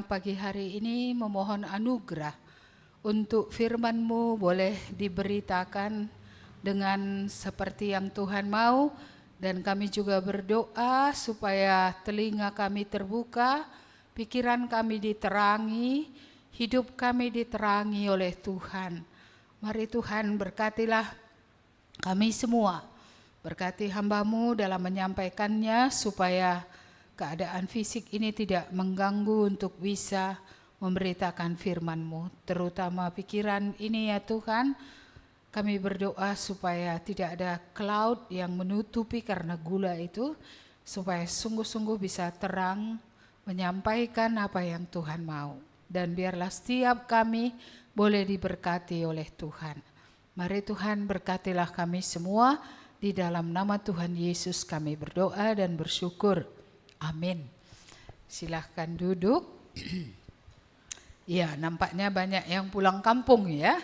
datang pagi hari ini memohon anugerah untuk firman-Mu boleh diberitakan dengan seperti yang Tuhan mau, dan kami juga berdoa supaya telinga kami terbuka, pikiran kami diterangi, hidup kami diterangi oleh Tuhan. Mari Tuhan berkatilah kami semua, berkati hamba-Mu dalam menyampaikannya supaya keadaan fisik ini tidak mengganggu untuk bisa memberitakan firman-Mu, terutama pikiran ini ya Tuhan. Kami berdoa supaya tidak ada cloud yang menutupi karena gula itu, supaya sungguh-sungguh bisa terang menyampaikan apa yang Tuhan mau. Dan biarlah setiap kami boleh diberkati oleh Tuhan. Mari Tuhan berkatilah kami semua, di dalam nama Tuhan Yesus kami berdoa dan bersyukur. Amin. Silahkan duduk. Ya, nampaknya banyak yang pulang kampung ya.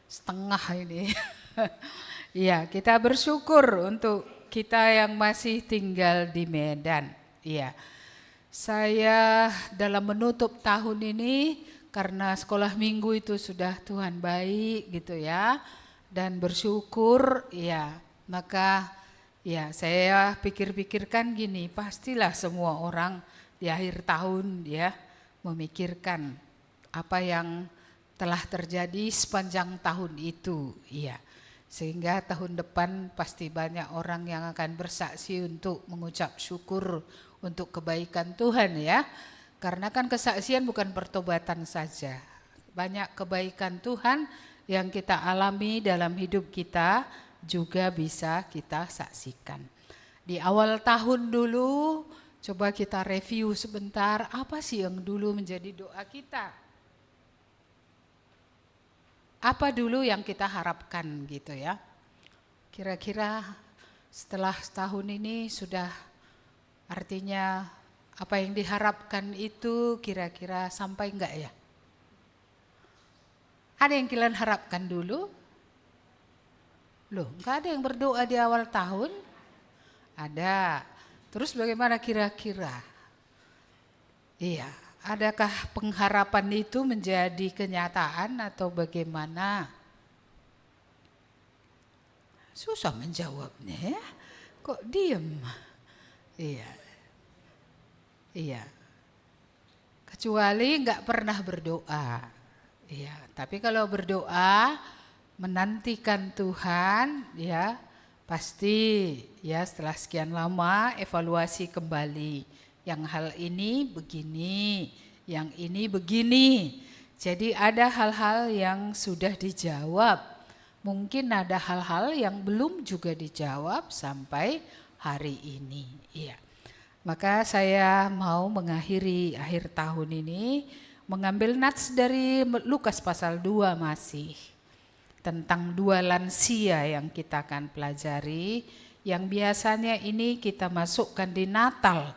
Setengah ini. Ya, kita bersyukur untuk kita yang masih tinggal di Medan. Ya. Saya dalam menutup tahun ini, karena sekolah minggu itu sudah Tuhan baik gitu ya. Dan bersyukur ya. Maka ya, saya pikir-pikirkan gini, pastilah semua orang di akhir tahun ya memikirkan apa yang telah terjadi sepanjang tahun itu, ya. Sehingga tahun depan pasti banyak orang yang akan bersaksi untuk mengucap syukur untuk kebaikan Tuhan ya. Karena kan kesaksian bukan pertobatan saja. Banyak kebaikan Tuhan yang kita alami dalam hidup kita juga bisa kita saksikan. Di awal tahun dulu, coba kita review sebentar, apa sih yang dulu menjadi doa kita? Apa dulu yang kita harapkan gitu ya? Kira-kira setelah setahun ini sudah, artinya apa yang diharapkan itu kira-kira sampai enggak ya? Ada yang kalian harapkan dulu? Loh, enggak ada yang berdoa di awal tahun? Ada. Terus bagaimana kira-kira? Iya, adakah pengharapan itu menjadi kenyataan atau bagaimana? Susah menjawabnya ya. Kok diem? Iya. Iya. Kecuali enggak pernah berdoa. Iya, tapi kalau berdoa menantikan Tuhan ya, pasti ya setelah sekian lama evaluasi kembali. Yang hal ini begini, yang ini begini. Jadi ada hal-hal yang sudah dijawab. Mungkin ada hal-hal yang belum juga dijawab sampai hari ini. Iya. Maka saya mau mengakhiri akhir tahun ini mengambil nats dari Lukas pasal 2 masih. Tentang 2 lansia yang kita akan pelajari, yang biasanya ini kita masukkan di Natal.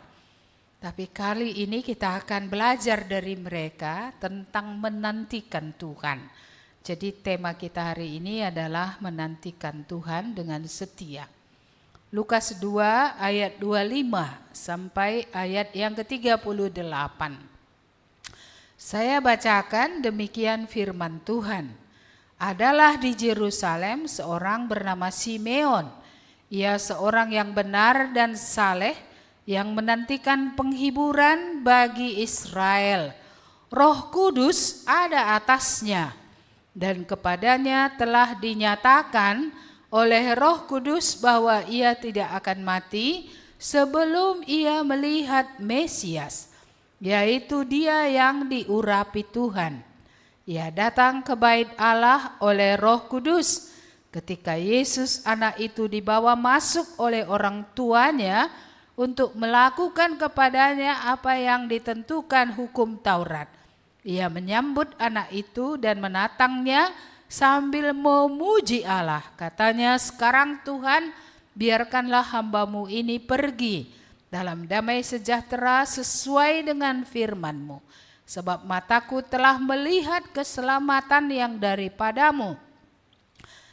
Tapi kali ini kita akan belajar dari mereka tentang menantikan Tuhan. Jadi tema kita hari ini adalah menantikan Tuhan dengan setia. Lukas 2 ayat 25 sampai ayat yang ke-38. Saya bacakan demikian firman Tuhan. Adalah di Yerusalem seorang bernama Simeon. Ia seorang yang benar dan saleh, yang menantikan penghiburan bagi Israel. Roh Kudus ada atasnya, dan kepadanya telah dinyatakan oleh Roh Kudus bahwa ia tidak akan mati sebelum ia melihat Mesias, yaitu Dia yang diurapi Tuhan. Ia datang ke bait Allah oleh Roh Kudus. Ketika Yesus anak itu dibawa masuk oleh orang tuanya untuk melakukan kepadanya apa yang ditentukan hukum Taurat. Ia menyambut anak itu dan menatangnya sambil memuji Allah. Katanya, sekarang Tuhan, biarkanlah hamba-Mu ini pergi dalam damai sejahtera sesuai dengan firman-Mu. Sebab mataku telah melihat keselamatan yang daripada-Mu,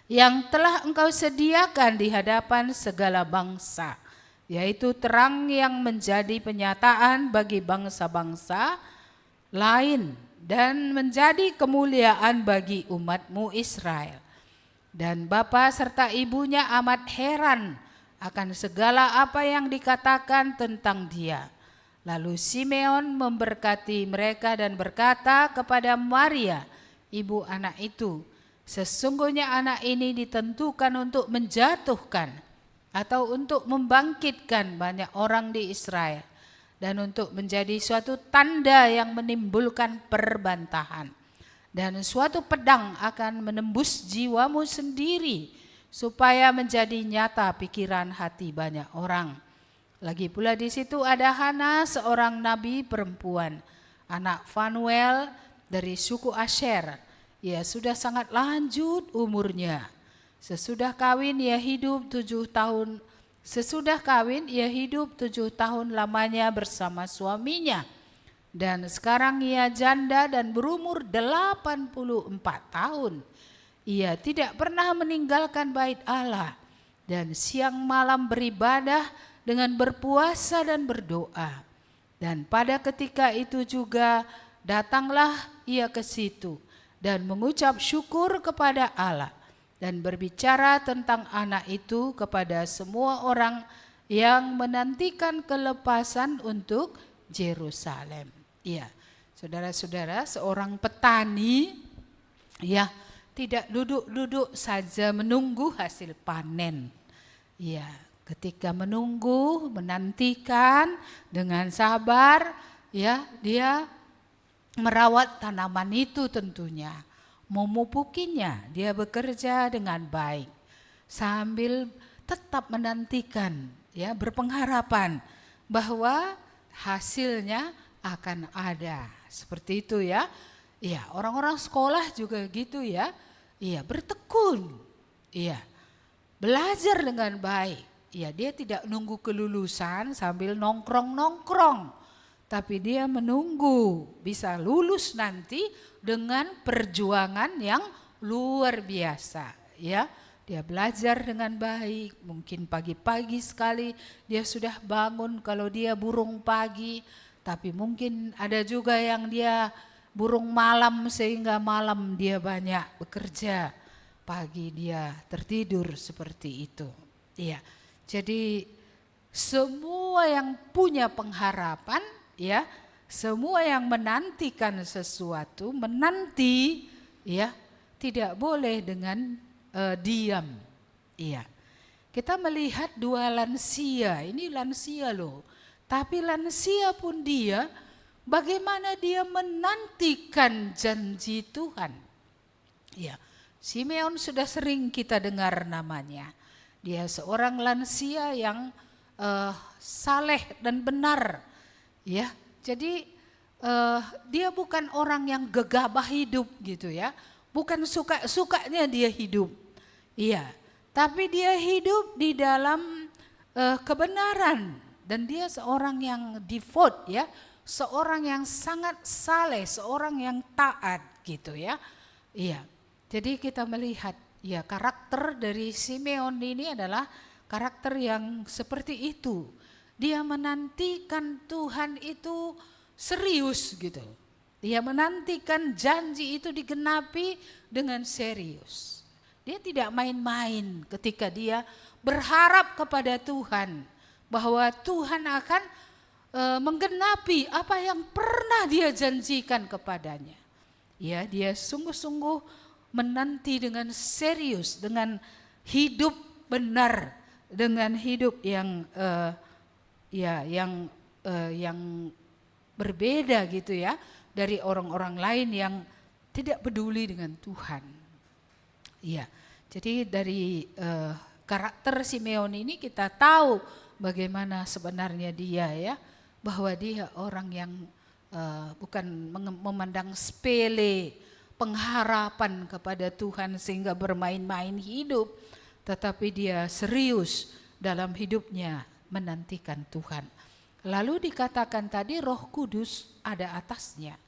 yang telah Engkau sediakan di hadapan segala bangsa, yaitu terang yang menjadi penyataan bagi bangsa-bangsa, lain dan menjadi kemuliaan bagi umatmu Israel. Dan bapa serta ibunya amat heran akan segala apa yang dikatakan tentang dia. Lalu Simeon memberkati mereka dan berkata kepada Maria, ibu anak itu, sesungguhnya anak ini ditentukan untuk menjatuhkan atau untuk membangkitkan banyak orang di Israel dan untuk menjadi suatu tanda yang menimbulkan perbantahan. Dan suatu pedang akan menembus jiwamu sendiri supaya menjadi nyata pikiran hati banyak orang. Lagi pula di situ ada Hana, seorang nabi perempuan, anak Fanuel dari suku Asher. Ia sudah sangat lanjut umurnya. Sesudah kawin ia hidup 7 tahun lamanya bersama suaminya. Dan sekarang ia janda dan berumur 84 tahun. Ia tidak pernah meninggalkan bait Allah dan siang malam beribadah dengan berpuasa dan berdoa. Dan pada ketika itu juga datanglah ia ke situ dan mengucap syukur kepada Allah dan berbicara tentang anak itu kepada semua orang yang menantikan kelepasan untuk Yerusalem. Ya, saudara-saudara, seorang petani ya tidak duduk-duduk saja menunggu hasil panen. Ya, ketika menunggu, menantikan dengan sabar, ya, dia merawat tanaman itu tentunya, memupukinya, dia bekerja dengan baik sambil tetap menantikan, ya, berpengharapan bahwa hasilnya akan ada. Seperti itu ya. Iya, orang-orang sekolah juga gitu ya. Iya, bertekun. Iya. Belajar dengan baik. Iya, dia tidak nunggu kelulusan sambil nongkrong-nongkrong. Tapi dia menunggu bisa lulus nanti dengan perjuangan yang luar biasa, ya. Dia belajar dengan baik, mungkin pagi-pagi sekali dia sudah bangun kalau dia burung pagi, tapi mungkin ada juga yang dia burung malam sehingga malam dia banyak bekerja, pagi dia tertidur seperti itu. Iya. Jadi semua yang punya pengharapan, ya, semua yang menantikan sesuatu, menanti, ya, tidak boleh dengan diam. Iya. Kita melihat 2 lansia, ini lansia loh. Tapi lansia pun dia, bagaimana dia menantikan janji Tuhan. Ya, Simeon sudah sering kita dengar namanya. Dia seorang lansia yang saleh dan benar. Ya, jadi dia bukan orang yang gegabah hidup gitu ya. Bukan suka-sukanya dia hidup. Iya, tapi dia hidup di dalam kebenaran. Dan dia seorang yang devout ya, seorang yang sangat saleh, seorang yang taat gitu ya. Iya. Jadi kita melihat ya karakter dari Simeon ini adalah karakter yang seperti itu. Dia menantikan Tuhan itu serius gitu. Dia menantikan janji itu digenapi dengan serius. Dia tidak main-main ketika dia berharap kepada Tuhan bahwa Tuhan akan menggenapi apa yang pernah dia janjikan kepadanya. Ya, dia sungguh-sungguh menanti dengan serius, dengan hidup benar, dengan hidup yang yang berbeda gitu ya dari orang-orang lain yang tidak peduli dengan Tuhan. Iya, jadi dari karakter Simeon ini kita tahu bagaimana sebenarnya dia ya, bahwa dia orang yang bukan memandang sepele pengharapan kepada Tuhan sehingga bermain-main hidup, tetapi dia serius dalam hidupnya menantikan Tuhan. Lalu dikatakan tadi Roh Kudus ada atasnya.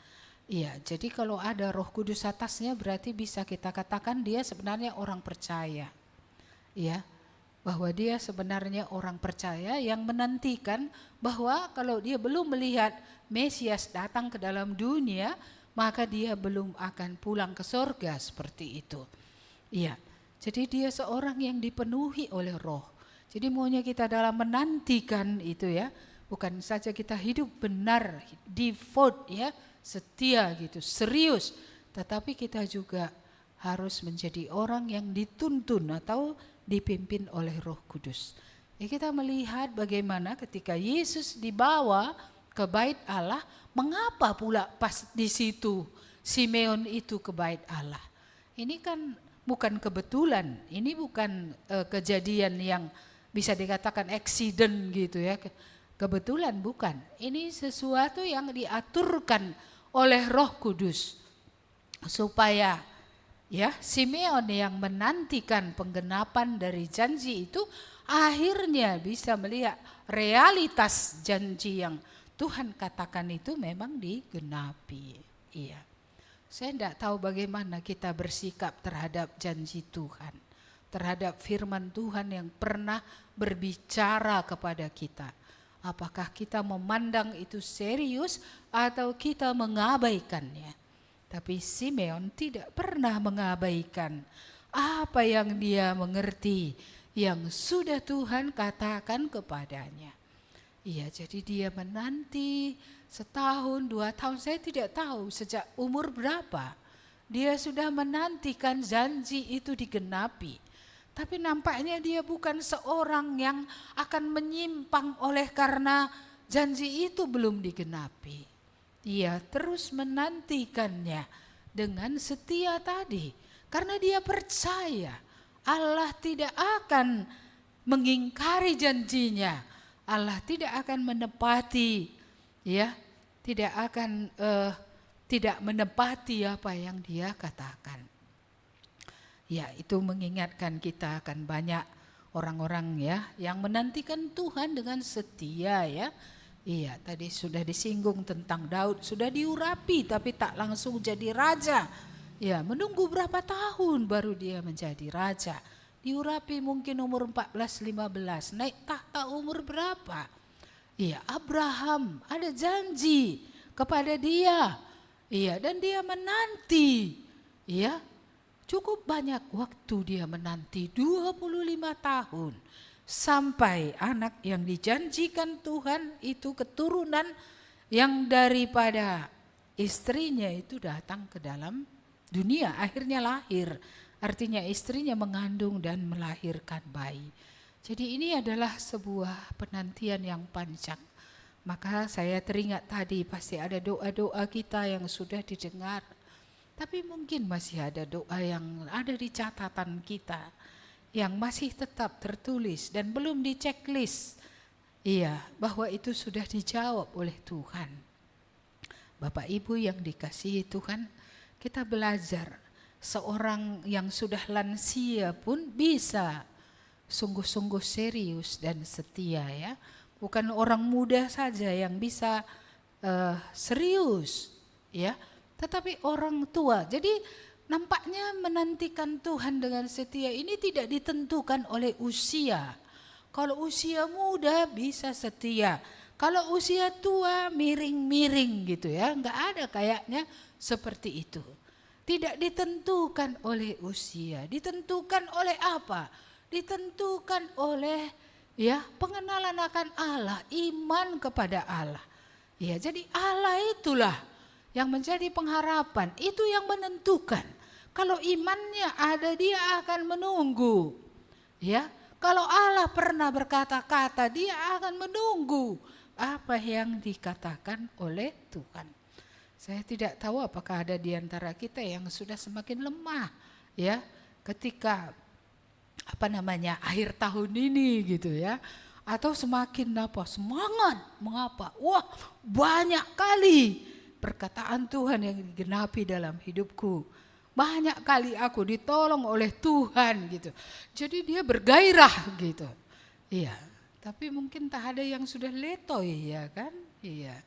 Iya, jadi kalau ada Roh Kudus atasnya berarti bisa kita katakan dia sebenarnya orang percaya. Ya, bahwa dia sebenarnya orang percaya yang menantikan bahwa kalau dia belum melihat Mesias datang ke dalam dunia, maka dia belum akan pulang ke surga seperti itu. Iya, jadi dia seorang yang dipenuhi oleh Roh. Jadi maunya kita dalam menantikan itu ya, bukan saja kita hidup benar, devout ya, setia gitu, serius, tetapi kita juga harus menjadi orang yang dituntun atau dipimpin oleh Roh Kudus. Ya, kita melihat bagaimana ketika Yesus dibawa ke bait Allah, mengapa pula pas di situ Simeon itu ke bait Allah? Ini kan bukan kebetulan, ini bukan kejadian yang bisa dikatakan accident gitu ya. Kebetulan bukan. Ini sesuatu yang diaturkan oleh Roh Kudus supaya ya Simeon yang menantikan penggenapan dari janji itu akhirnya bisa melihat realitas janji yang Tuhan katakan itu memang digenapi. Iya. Saya tidak tahu bagaimana kita bersikap terhadap janji Tuhan, terhadap firman Tuhan yang pernah berbicara kepada kita. Apakah kita memandang itu serius atau kita mengabaikannya? Tapi Simeon tidak pernah mengabaikan apa yang dia mengerti, yang sudah Tuhan katakan kepadanya. Iya, jadi dia menanti setahun, 2 tahun, saya tidak tahu sejak umur berapa. Dia sudah menantikan janji itu digenapi. Tapi nampaknya dia bukan seorang yang akan menyimpang oleh karena janji itu belum digenapi. Dia terus menantikannya dengan setia tadi. Karena dia percaya Allah tidak akan mengingkari janjinya. Allah tidak akan menepati, ya, tidak menepati apa yang dia katakan. Ya, itu mengingatkan kita akan banyak orang-orang ya yang menantikan Tuhan dengan setia ya. Iya, tadi sudah disinggung tentang Daud, sudah diurapi tapi tak langsung jadi raja. Ya, menunggu berapa tahun baru dia menjadi raja. Diurapi mungkin umur 14-15, naik tahta umur berapa? Iya, Abraham ada janji kepada dia. Iya, dan dia menanti. Iya, cukup banyak waktu dia menanti, 25 tahun. Sampai anak yang dijanjikan Tuhan itu keturunan yang daripada istrinya itu datang ke dalam dunia, akhirnya lahir. Artinya istrinya mengandung dan melahirkan bayi. Jadi ini adalah sebuah penantian yang panjang. Maka saya teringat tadi pasti ada doa-doa kita yang sudah didengar. Tapi mungkin masih ada doa yang ada di catatan kita yang masih tetap tertulis dan belum di checklist. Iya, bahwa itu sudah dijawab oleh Tuhan. Bapak Ibu yang dikasihi Tuhan, kita belajar seorang yang sudah lansia pun bisa sungguh-sungguh serius dan setia ya. Bukan orang muda saja yang bisa serius ya, tetapi orang tua. Jadi nampaknya menantikan Tuhan dengan setia ini tidak ditentukan oleh usia. Kalau usia muda bisa setia, kalau usia tua miring-miring gitu ya, enggak ada kayaknya seperti itu. Tidak ditentukan oleh usia, ditentukan oleh apa? Ditentukan oleh ya pengenalan akan Allah, iman kepada Allah. Ya, jadi Allah itulah yang menjadi pengharapan, itu yang menentukan. Kalau imannya ada, dia akan menunggu. Ya, kalau Allah pernah berkata-kata, dia akan menunggu apa yang dikatakan oleh Tuhan. Saya tidak tahu apakah ada di antara kita yang sudah semakin lemah, ya, ketika akhir tahun ini gitu ya, atau semakin semangat, mengapa? Wah, banyak kali perkataan Tuhan yang digenapi dalam hidupku. Banyak kali aku ditolong oleh Tuhan gitu. Jadi dia bergairah gitu. Iya, tapi mungkin tak ada yang sudah letoy ya kan? Iya,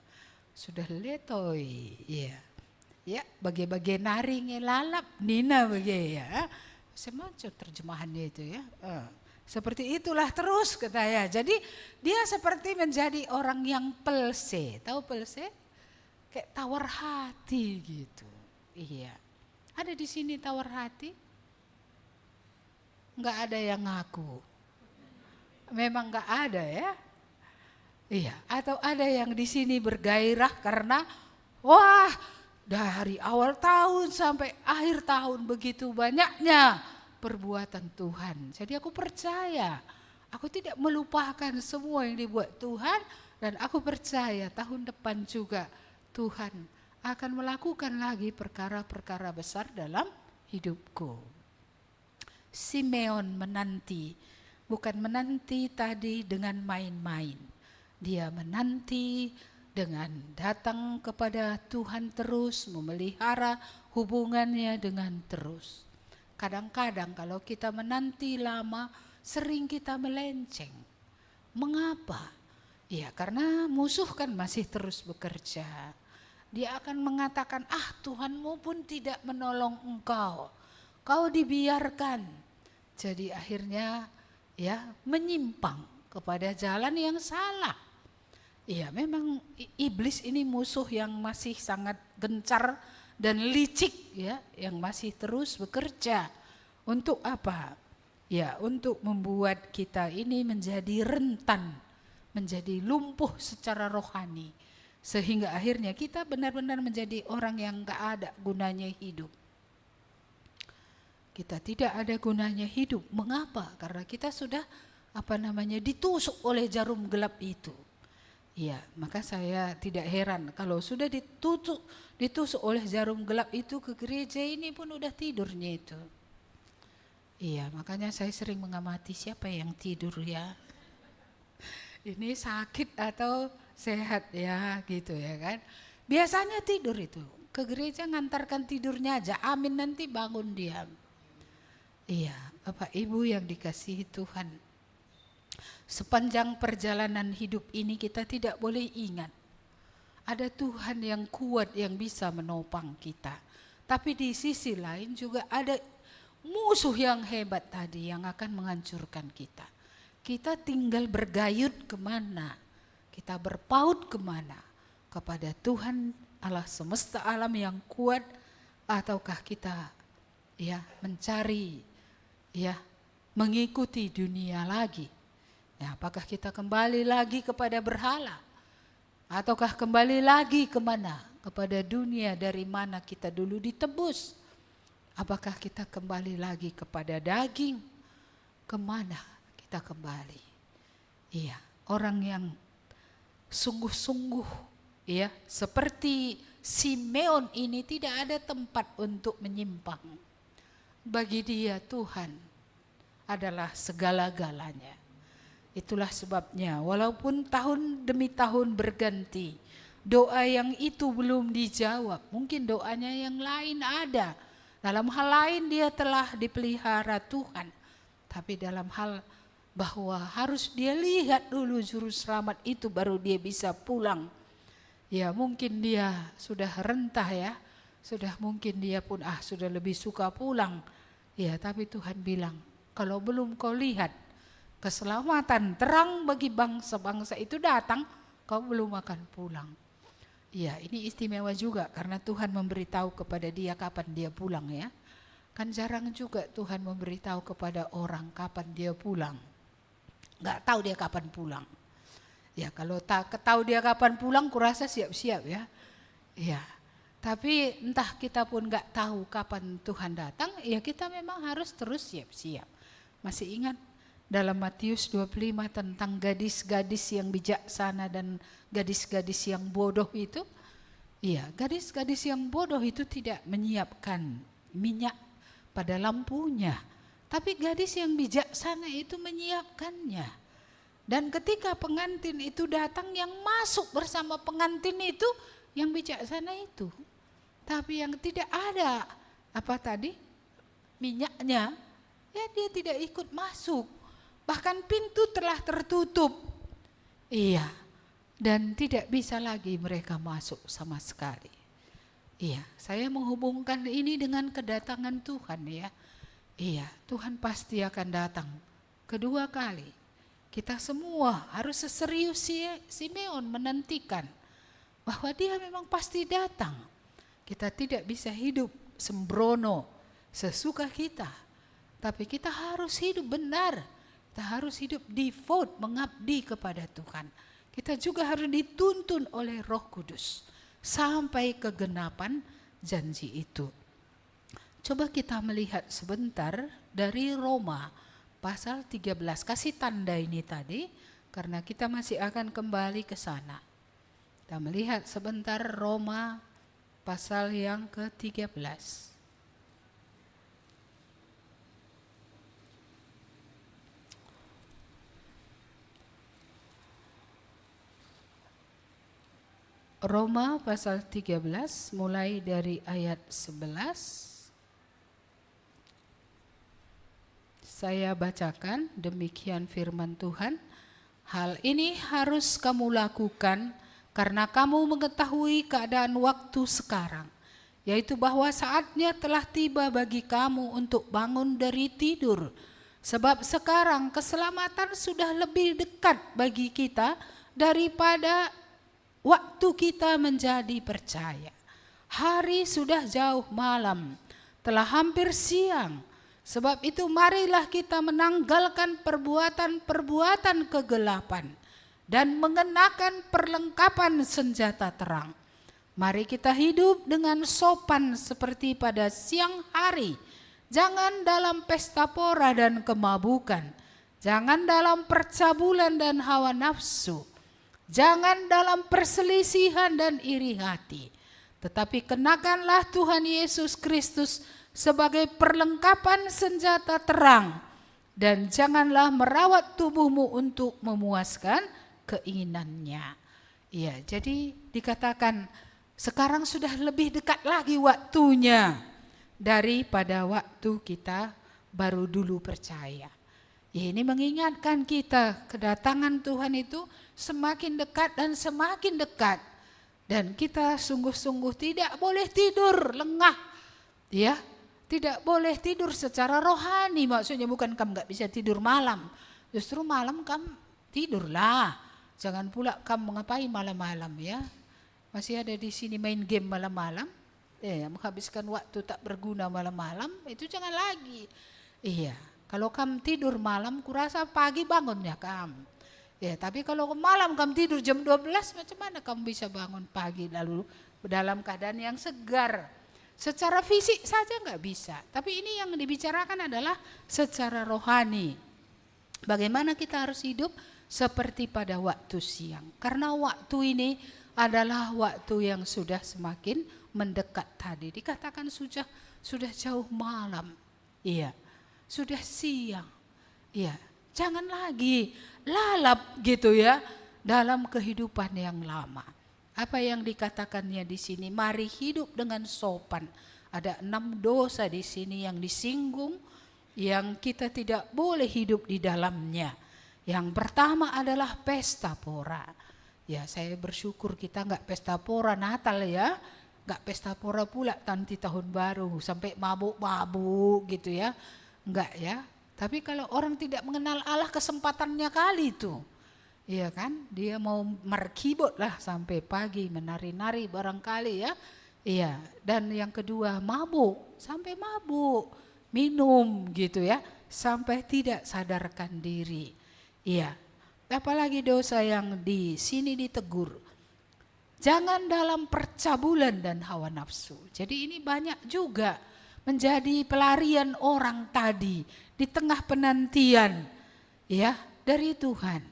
sudah letoy. Iya. Ya, bagai-bagai naring lalap Nina bagai ya. Saya macam terjemahannya itu ya. Seperti itulah terus katanya. Jadi dia seperti menjadi orang yang pelse. Tahu pelse? Kayak tawar hati gitu. Iya. Ada di sini tawar hati? Enggak ada yang ngaku. Memang enggak ada ya? Iya. Atau ada yang di sini bergairah karena wah, dari awal tahun sampai akhir tahun begitu banyaknya perbuatan Tuhan. Jadi aku percaya, aku tidak melupakan semua yang dibuat Tuhan, dan aku percaya tahun depan juga Tuhan akan melakukan lagi perkara-perkara besar dalam hidupku. Simeon menanti, bukan menanti tadi dengan main-main. Dia menanti dengan datang kepada Tuhan terus, memelihara hubungannya dengan terus. Kadang-kadang kalau kita menanti lama, sering kita melenceng. Mengapa? Ya karena musuh kan masih terus bekerja. Dia akan mengatakan, Tuhanmu pun tidak menolong engkau. Kau dibiarkan. Jadi akhirnya ya menyimpang kepada jalan yang salah. Ya memang iblis ini musuh yang masih sangat gencar dan licik ya, yang masih terus bekerja. Untuk apa? Ya, untuk membuat kita ini menjadi rentan, menjadi lumpuh secara rohani, sehingga akhirnya kita benar-benar menjadi orang yang gak ada gunanya hidup. Kita tidak ada gunanya hidup. Mengapa? Karena kita sudah ditusuk oleh jarum gelap itu. Ya, maka saya tidak heran kalau sudah ditusuk oleh jarum gelap itu, ke gereja ini pun udah tidurnya itu. Iya, makanya saya sering mengamati siapa yang tidur ya. Ini sakit atau sehat ya gitu ya kan. Biasanya tidur itu, ke gereja ngantarkan tidurnya aja, amin nanti bangun diam. Iya, Bapak Ibu yang dikasihi Tuhan. Sepanjang perjalanan hidup ini kita tidak boleh ingat ada Tuhan yang kuat yang bisa menopang kita. Tapi di sisi lain juga ada musuh yang hebat tadi yang akan menghancurkan kita. Kita tinggal bergayut kemana? Kita berpaut kemana? Kepada Tuhan Allah semesta alam yang kuat, ataukah kita ya mencari ya mengikuti dunia lagi? Ya, apakah kita kembali lagi kepada berhala? Ataukah kembali lagi kemana? Kepada dunia dari mana kita dulu ditebus? Apakah kita kembali lagi kepada daging? Kemana kita kembali? Iya, orang yang sungguh-sungguh ya, seperti Simeon ini tidak ada tempat untuk menyimpang. Bagi dia Tuhan adalah segala-galanya. Itulah sebabnya walaupun tahun demi tahun berganti, doa yang itu belum dijawab. Mungkin doanya yang lain ada. Dalam hal lain dia telah dipelihara Tuhan. Tapi dalam hal bahwa harus dia lihat dulu juru selamat itu baru dia bisa pulang. Ya mungkin dia sudah rentah ya. Sudah mungkin dia pun sudah lebih suka pulang. Ya tapi Tuhan bilang, kalau belum kau lihat keselamatan terang bagi bangsa-bangsa itu datang, kau belum akan pulang. Ya, ini istimewa juga karena Tuhan memberitahu kepada dia kapan dia pulang ya. Kan jarang juga Tuhan memberitahu kepada orang kapan dia pulang. Enggak tahu dia kapan pulang. Ya, kalau tak tahu dia kapan pulang, kurasa siap-siap ya. Ya. Tapi entah kita pun enggak tahu kapan Tuhan datang, ya kita memang harus terus siap-siap. Masih ingat dalam Matius 25 tentang gadis-gadis yang bijaksana dan gadis-gadis yang bodoh itu? Iya, gadis-gadis yang bodoh itu tidak menyiapkan minyak pada lampunya. Tapi gadis yang bijaksana itu menyiapkannya. Dan ketika pengantin itu datang, yang masuk bersama pengantin itu yang bijaksana itu. Tapi yang tidak ada minyaknya, ya dia tidak ikut masuk. Bahkan pintu telah tertutup. Iya. Dan tidak bisa lagi mereka masuk sama sekali. Iya, saya menghubungkan ini dengan kedatangan Tuhan ya. Iya, Tuhan pasti akan datang kedua kali. Kita semua harus seserius Simeon menantikan bahwa dia memang pasti datang. Kita tidak bisa hidup sembrono sesuka kita, tapi kita harus hidup benar. Kita harus hidup devote, mengabdi kepada Tuhan. Kita juga harus dituntun oleh Roh Kudus sampai kegenapan janji itu. Coba kita melihat sebentar dari Roma pasal 13. Kasih tanda ini tadi karena kita masih akan kembali ke sana. Kita melihat sebentar Roma pasal yang ke-13. Roma pasal 13 mulai dari ayat 11. Saya bacakan, demikian firman Tuhan. Hal ini harus kamu lakukan karena kamu mengetahui keadaan waktu sekarang, yaitu bahwa saatnya telah tiba bagi kamu untuk bangun dari tidur. Sebab sekarang keselamatan sudah lebih dekat bagi kita daripada waktu kita menjadi percaya. Hari sudah jauh malam, telah hampir siang. Sebab itu marilah kita menanggalkan perbuatan-perbuatan kegelapan dan mengenakan perlengkapan senjata terang. Mari kita hidup dengan sopan seperti pada siang hari. Jangan dalam pesta pora dan kemabukan. Jangan dalam percabulan dan hawa nafsu. Jangan dalam perselisihan dan iri hati, tetapi kenakanlah Tuhan Yesus Kristus sebagai perlengkapan senjata terang, dan janganlah merawat tubuhmu untuk memuaskan keinginannya. Ya, jadi dikatakan sekarang sudah lebih dekat lagi waktunya daripada waktu kita baru dulu percaya. Ya, ini mengingatkan kita kedatangan Tuhan itu semakin dekat dan semakin dekat. Dan kita sungguh-sungguh tidak boleh tidur lengah. Ya, tidak boleh tidur secara rohani. Maksudnya bukan kamu gak bisa tidur malam. Justru malam kamu tidurlah. Jangan pula kamu ngapain malam-malam ya. Masih ada di sini main game malam-malam. Ya, menghabiskan waktu tak berguna malam-malam. Itu jangan lagi. Iya. Kalau kamu tidur malam, kurasa pagi bangunnya kamu. Ya, tapi kalau malam kamu tidur jam 12, macam mana kamu bisa bangun pagi lalu dalam keadaan yang segar? Secara fisik saja nggak bisa. Tapi ini yang dibicarakan adalah secara rohani. Bagaimana kita harus hidup seperti pada waktu siang. Karena waktu ini adalah waktu yang sudah semakin mendekat tadi. Dikatakan sudah jauh malam. Iya. Sudah siang, ya, jangan lagi lalap gitu ya dalam kehidupan yang lama. Apa yang dikatakannya di sini? Mari hidup dengan sopan. Ada 6 dosa di sini yang disinggung, yang kita tidak boleh hidup di dalamnya. Yang pertama adalah pesta pora. Ya, saya bersyukur kita nggak pesta pora Natal ya, nggak pesta pora pula nanti tahun baru sampai mabuk-mabuk gitu ya. Enggak ya, tapi kalau orang tidak mengenal Allah kesempatannya kali itu, iya kan, dia mau merkibot lah sampai pagi menari-nari barangkali ya, iya. Dan yang kedua mabuk, sampai mabuk, minum gitu ya, sampai tidak sadarkan diri, iya. Apalagi dosa yang di sini ditegur, jangan dalam percabulan dan hawa nafsu. Jadi ini banyak juga menjadi pelarian orang tadi di tengah penantian ya dari Tuhan.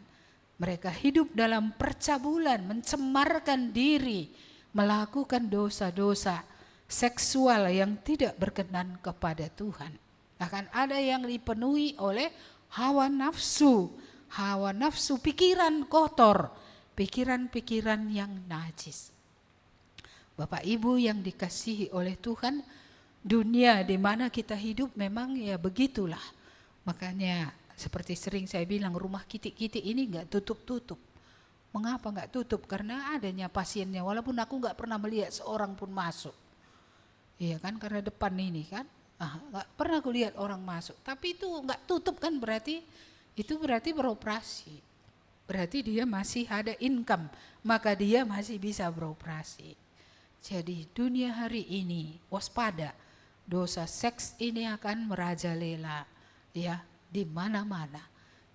Mereka hidup dalam percabulan, mencemarkan diri, melakukan dosa-dosa seksual yang tidak berkenan kepada Tuhan. Bahkan ada yang dipenuhi oleh hawa nafsu pikiran kotor, pikiran-pikiran yang najis. Bapak Ibu yang dikasihi oleh Tuhan, dunia di mana kita hidup memang ya begitulah. Makanya seperti sering saya bilang, rumah kitik-kitik ini enggak tutup-tutup. Mengapa enggak tutup? Karena adanya pasiennya, walaupun aku enggak pernah melihat seorang pun masuk. Iya kan, karena depan ini kan, enggak pernah aku lihat orang masuk. Tapi itu enggak tutup kan berarti itu berarti beroperasi. Berarti dia masih ada income, maka dia masih bisa beroperasi. Jadi dunia hari ini waspada, dosa seks ini akan merajalela ya di mana-mana.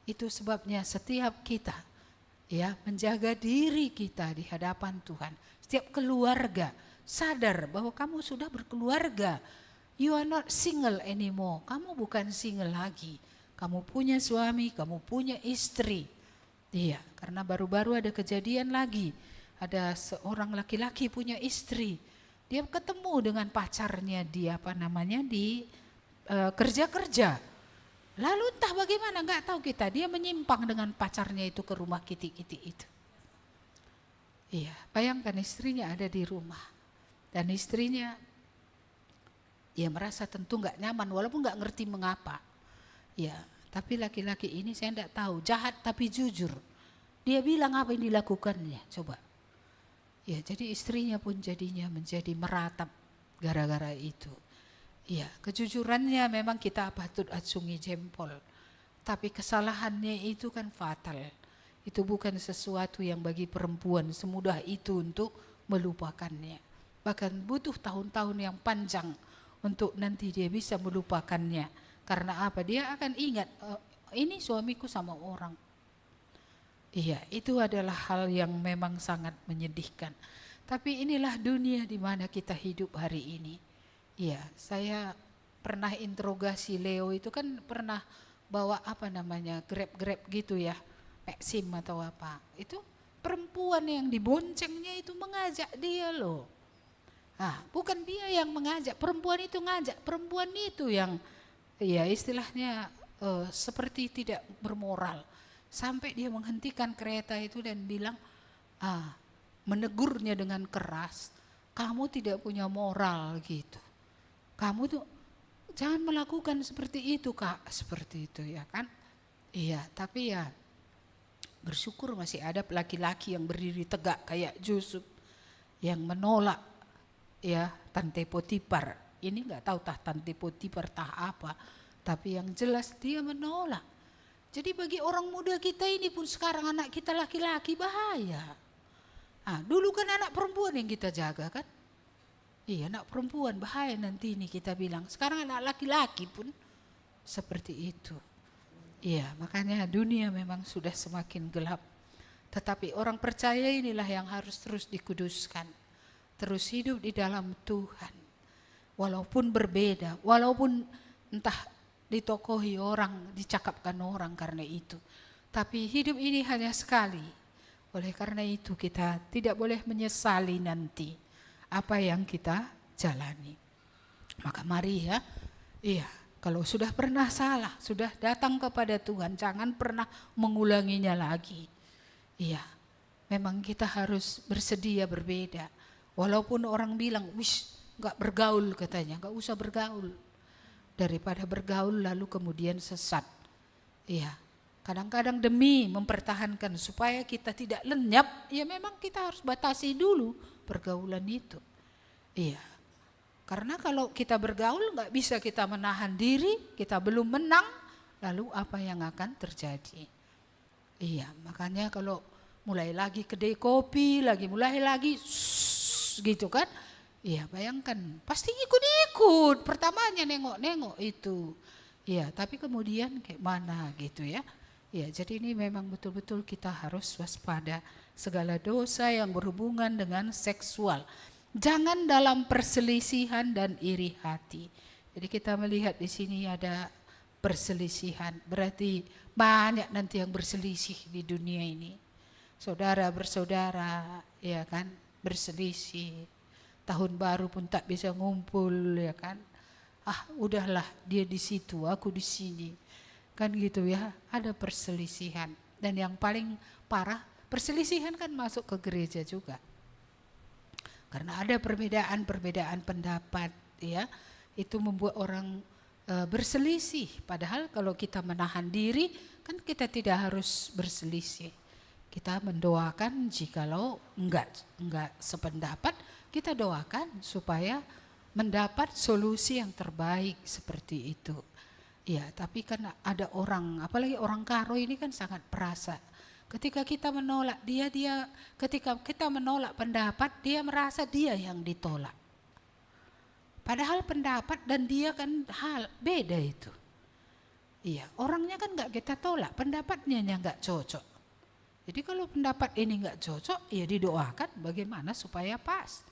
Itu sebabnya setiap kita ya menjaga diri kita di hadapan Tuhan. Setiap keluarga sadar bahwa kamu sudah berkeluarga. You are not single anymore. Kamu bukan single lagi. Kamu punya suami, kamu punya istri. Iya, karena baru-baru ada kejadian lagi. Ada seorang laki-laki punya istri. Dia ketemu dengan pacarnya di kerja-kerja. Lalu entah bagaimana, nggak tahu kita. Dia menyimpang dengan pacarnya itu ke rumah kiti-kiti itu. Iya, bayangkan istrinya ada di rumah. Dan istrinya ya merasa tentu nggak nyaman walaupun nggak ngerti mengapa. Ya, tapi laki-laki ini saya tidak tahu, jahat tapi jujur. Dia bilang apa yang dilakukannya, coba. Ya, jadi istrinya pun jadinya menjadi meratap gara-gara itu. Ya, kejujurannya memang kita patut acungi jempol. Tapi kesalahannya itu kan fatal. Itu bukan sesuatu yang bagi perempuan semudah itu untuk melupakannya. Bahkan butuh tahun-tahun yang panjang untuk nanti dia bisa melupakannya. Karena apa? Dia akan ingat, ini suamiku sama orang. Iya, itu adalah hal yang memang sangat menyedihkan. Tapi inilah dunia di mana kita hidup hari ini. Iya, saya pernah interogasi Leo itu kan pernah bawa grab gitu ya, Maxim atau apa. Itu perempuan yang diboncengnya itu mengajak dia loh. Bukan dia yang mengajak, perempuan itu ngajak, perempuan itu yang ya istilahnya seperti tidak bermoral. Sampai dia menghentikan kereta itu dan bilang, menegurnya dengan keras, kamu tidak punya moral gitu. Kamu tuh jangan melakukan seperti itu Kak, seperti itu ya kan. Iya, tapi ya bersyukur masih ada laki-laki yang berdiri tegak kayak Yusuf yang menolak ya Tante Potifar. Ini nggak tahu Tante Potifar apa, tapi yang jelas dia menolak. Jadi bagi orang muda kita ini pun sekarang anak kita laki-laki bahaya. Dulu kan anak perempuan yang kita jaga kan. Iya, anak perempuan bahaya nanti ini kita bilang. Sekarang anak laki-laki pun seperti itu. Iya, makanya dunia memang sudah semakin gelap. Tetapi orang percaya inilah yang harus terus dikuduskan. Terus hidup di dalam Tuhan. Walaupun berbeda, walaupun entah ditokohi orang, dicakapkan orang karena itu. Tapi hidup ini hanya sekali. Oleh karena itu kita tidak boleh menyesali nanti apa yang kita jalani. Maka mari ya, iya, kalau sudah pernah salah, sudah datang kepada Tuhan, jangan pernah mengulanginya lagi. Iya, memang kita harus bersedia berbeda. Walaupun orang bilang, wish, gak bergaul katanya, gak usah bergaul. Daripada bergaul lalu kemudian sesat. Iya, kadang-kadang demi mempertahankan supaya kita tidak lenyap, ya memang kita harus batasi dulu pergaulan itu. Iya, karena kalau kita bergaul gak bisa kita menahan diri, kita belum menang, lalu apa yang akan terjadi? Iya, makanya kalau mulai lagi kedai kopi, mulai lagi gitu kan. Iya, bayangkan pasti ikut-ikut, pertamanya nengok-nengok itu. Iya, tapi kemudian kayak mana gitu ya. Iya, jadi ini memang betul-betul kita harus waspada segala dosa yang berhubungan dengan seksual. Jangan dalam perselisihan dan iri hati. Jadi kita melihat di sini ada perselisihan, berarti banyak nanti yang berselisih di dunia ini. Saudara bersaudara, ya kan, berselisih. Tahun baru pun tak bisa ngumpul, ya kan. Udahlah dia di situ, aku di sini. Kan gitu ya, ada perselisihan. Dan yang paling parah, perselisihan kan masuk ke gereja juga. Karena ada perbedaan pendapat, ya. Itu membuat orang berselisih. Padahal kalau kita menahan diri, kan kita tidak harus berselisih. Kita mendoakan jikalau enggak sependapat, kita doakan supaya mendapat solusi yang terbaik seperti itu. Ya, tapi kan ada orang, apalagi orang Karo ini kan sangat perasa. Ketika kita menolak ketika kita menolak pendapat, dia merasa dia yang ditolak. Padahal pendapat dan dia kan hal beda itu. Iya, orangnya kan nggak kita tolak, pendapatnya yang nggak cocok. Jadi kalau pendapat ini nggak cocok, ya didoakan bagaimana supaya pas.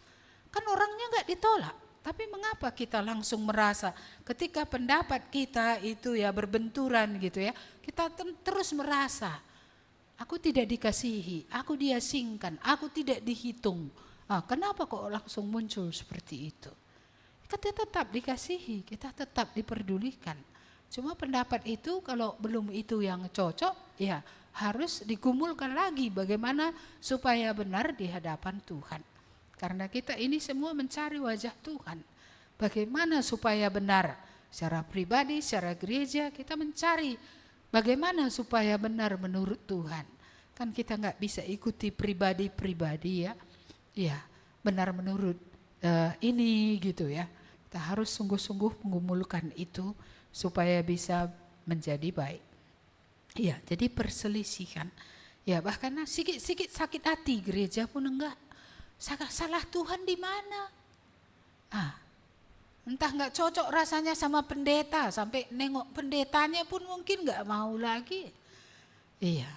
Kan orangnya nggak ditolak. Tapi mengapa kita langsung merasa ketika pendapat kita itu ya berbenturan gitu ya, kita terus merasa aku tidak dikasihi, aku diasingkan, aku tidak dihitung. Kenapa kok langsung muncul seperti itu? Kita tetap dikasihi, kita tetap diperdulikan. Cuma pendapat itu kalau belum itu yang cocok, ya harus digumulkan lagi bagaimana supaya benar di hadapan Tuhan. Karena kita ini semua mencari wajah Tuhan. Bagaimana supaya benar secara pribadi, secara gereja kita mencari bagaimana supaya benar menurut Tuhan. Kan kita nggak bisa ikuti pribadi-pribadi ya. Ya, benar menurut ini gitu ya. Kita harus sungguh-sungguh menggumulkan itu supaya bisa menjadi baik. Ya, jadi perselisihan. Ya, bahkan sikit-sikit sakit hati gereja pun enggak. Salah Tuhan di mana? Entah nggak cocok rasanya sama pendeta, sampai nengok pendetanya pun mungkin nggak mau lagi. Iya.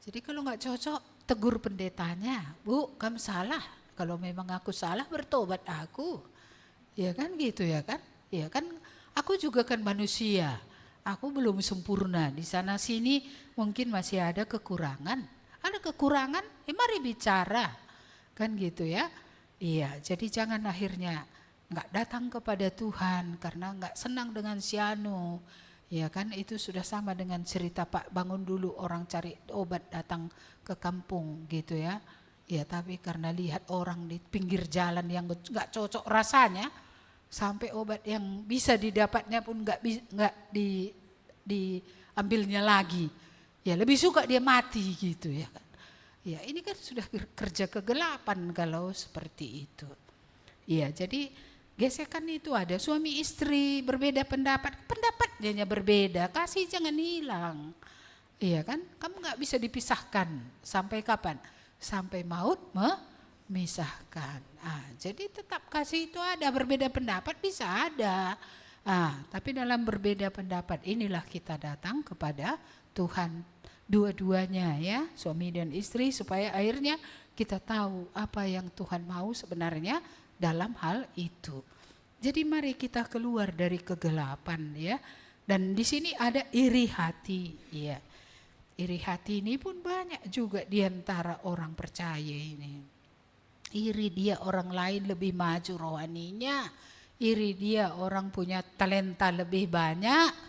Jadi kalau nggak cocok, tegur pendetanya, Bu, kamu salah. Kalau memang aku salah, bertobat aku. Ya kan gitu ya kan? Ya kan, aku juga kan manusia. Aku belum sempurna. Di sana sini mungkin masih ada kekurangan. Ada kekurangan, mari bicara. Kan gitu ya. Iya, jadi jangan akhirnya nggak datang kepada Tuhan karena nggak senang dengan si anu. Ya kan, itu sudah sama dengan cerita Pak Bangun dulu, orang cari obat datang ke kampung gitu ya. Ya tapi karena lihat orang di pinggir jalan yang nggak cocok rasanya, sampai obat yang bisa didapatnya pun nggak diambilnya lagi. Ya lebih suka dia mati gitu ya kan. Ya ini kan sudah kerja kegelapan kalau seperti itu. Ya jadi gesekan itu ada, suami istri berbeda pendapatnya berbeda, kasih jangan hilang. Iya kan, kamu nggak bisa dipisahkan sampai kapan? Sampai maut memisahkan. Jadi tetap kasih itu ada, berbeda pendapat bisa ada. Tapi dalam berbeda pendapat inilah kita datang kepada Tuhan. Dua-duanya ya, suami dan istri, supaya akhirnya kita tahu apa yang Tuhan mau sebenarnya dalam hal itu. Jadi mari kita keluar dari kegelapan ya. Dan di sini ada iri hati ya. Iri hati ini pun banyak juga di antara orang percaya ini. Iri dia orang lain lebih maju rohaninya. Iri dia orang punya talenta lebih banyak.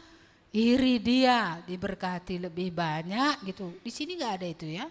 Iri dia diberkati lebih banyak gitu. Di sini nggak ada itu ya.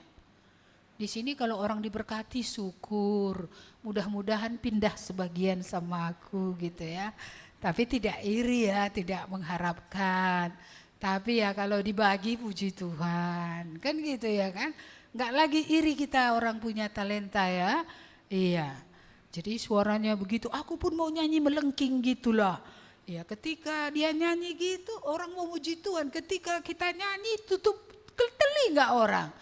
Di sini kalau orang diberkati syukur, mudah-mudahan pindah sebagian sama aku gitu ya. Tapi tidak iri ya, tidak mengharapkan. Tapi ya kalau dibagi puji Tuhan, kan gitu ya kan. Nggak lagi iri kita orang punya talenta ya. Iya. Jadi suaranya begitu, aku pun mau nyanyi melengking gitulah. Ya ketika dia nyanyi gitu orang mau puji Tuhan, ketika kita nyanyi tutup telinga orang.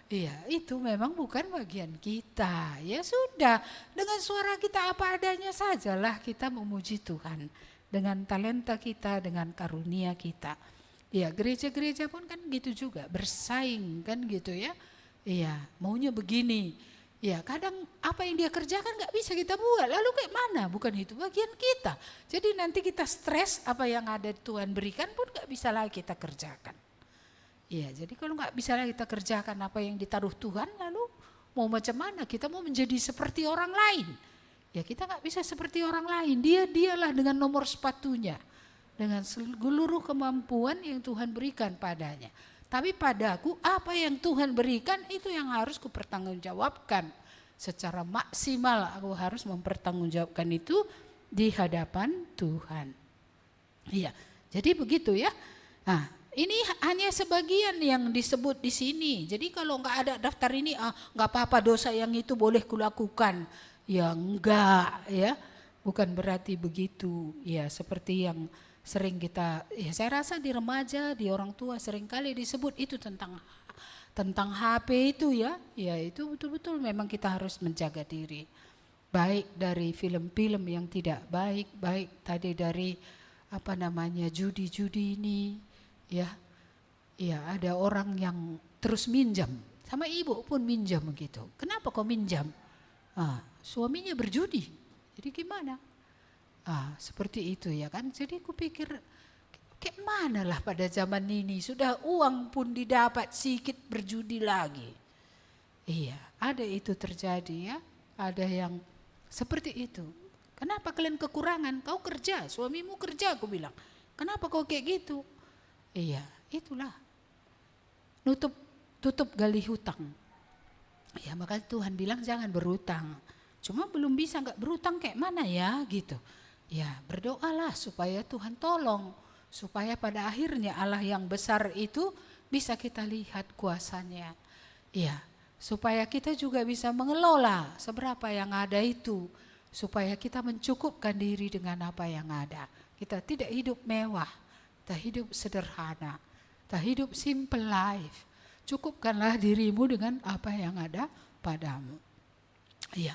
Iya itu memang bukan bagian kita. Ya sudah, dengan suara kita apa adanya sajalah kita memuji Tuhan. Dengan talenta kita, dengan karunia kita. Ya gereja-gereja pun kan gitu juga, bersaing kan gitu ya. Iya maunya begini. Ya kadang apa yang dia kerjakan gak bisa kita buat, lalu kayak mana? Bukan itu bagian kita. Jadi nanti kita stres, apa yang ada Tuhan berikan pun gak bisa lagi kita kerjakan. Ya jadi kalau gak bisa lagi kita kerjakan apa yang ditaruh Tuhan, lalu mau macam mana? Kita mau menjadi seperti orang lain. Ya kita gak bisa seperti orang lain, dialah dengan nomor sepatunya. Dengan seluruh kemampuan yang Tuhan berikan padanya. Tapi padaku apa yang Tuhan berikan itu yang harus kupertanggungjawabkan. Secara maksimal aku harus mempertanggungjawabkan itu di hadapan Tuhan. Iya, jadi begitu ya. Nah, ini hanya sebagian yang disebut di sini. Jadi kalau nggak ada daftar ini, nggak apa-apa dosa yang itu boleh kulakukan. Ya enggak ya, bukan berarti begitu. Ya seperti yang sering kita, ya saya rasa di remaja, di orang tua seringkali disebut itu tentang HP itu ya itu betul-betul memang kita harus menjaga diri. Baik dari film-film yang tidak baik, baik tadi dari judi-judi ini ya. Ya ada orang yang terus minjam, sama ibu pun minjam gitu. Kenapa kau minjam? Suaminya berjudi, jadi gimana? Seperti itu ya kan. Jadi kupikir kayak mana lah pada zaman ini, sudah uang pun didapat sedikit berjudi lagi. Iya, ada itu terjadi ya. Ada yang seperti itu. Kenapa kalian kekurangan? Kau kerja, suamimu kerja, aku bilang. Kenapa kau kayak gitu? Iya, itulah. Tutup gali hutang. Ya maka Tuhan bilang jangan berhutang. Cuma belum bisa nggak berhutang kayak mana ya gitu. Ya berdoalah supaya Tuhan tolong. Supaya pada akhirnya Allah yang besar itu bisa kita lihat kuasanya. Ya, supaya kita juga bisa mengelola seberapa yang ada itu. Supaya kita mencukupkan diri dengan apa yang ada. Kita tidak hidup mewah, kita hidup sederhana, kita hidup simple life. Cukupkanlah dirimu dengan apa yang ada padamu. Ya,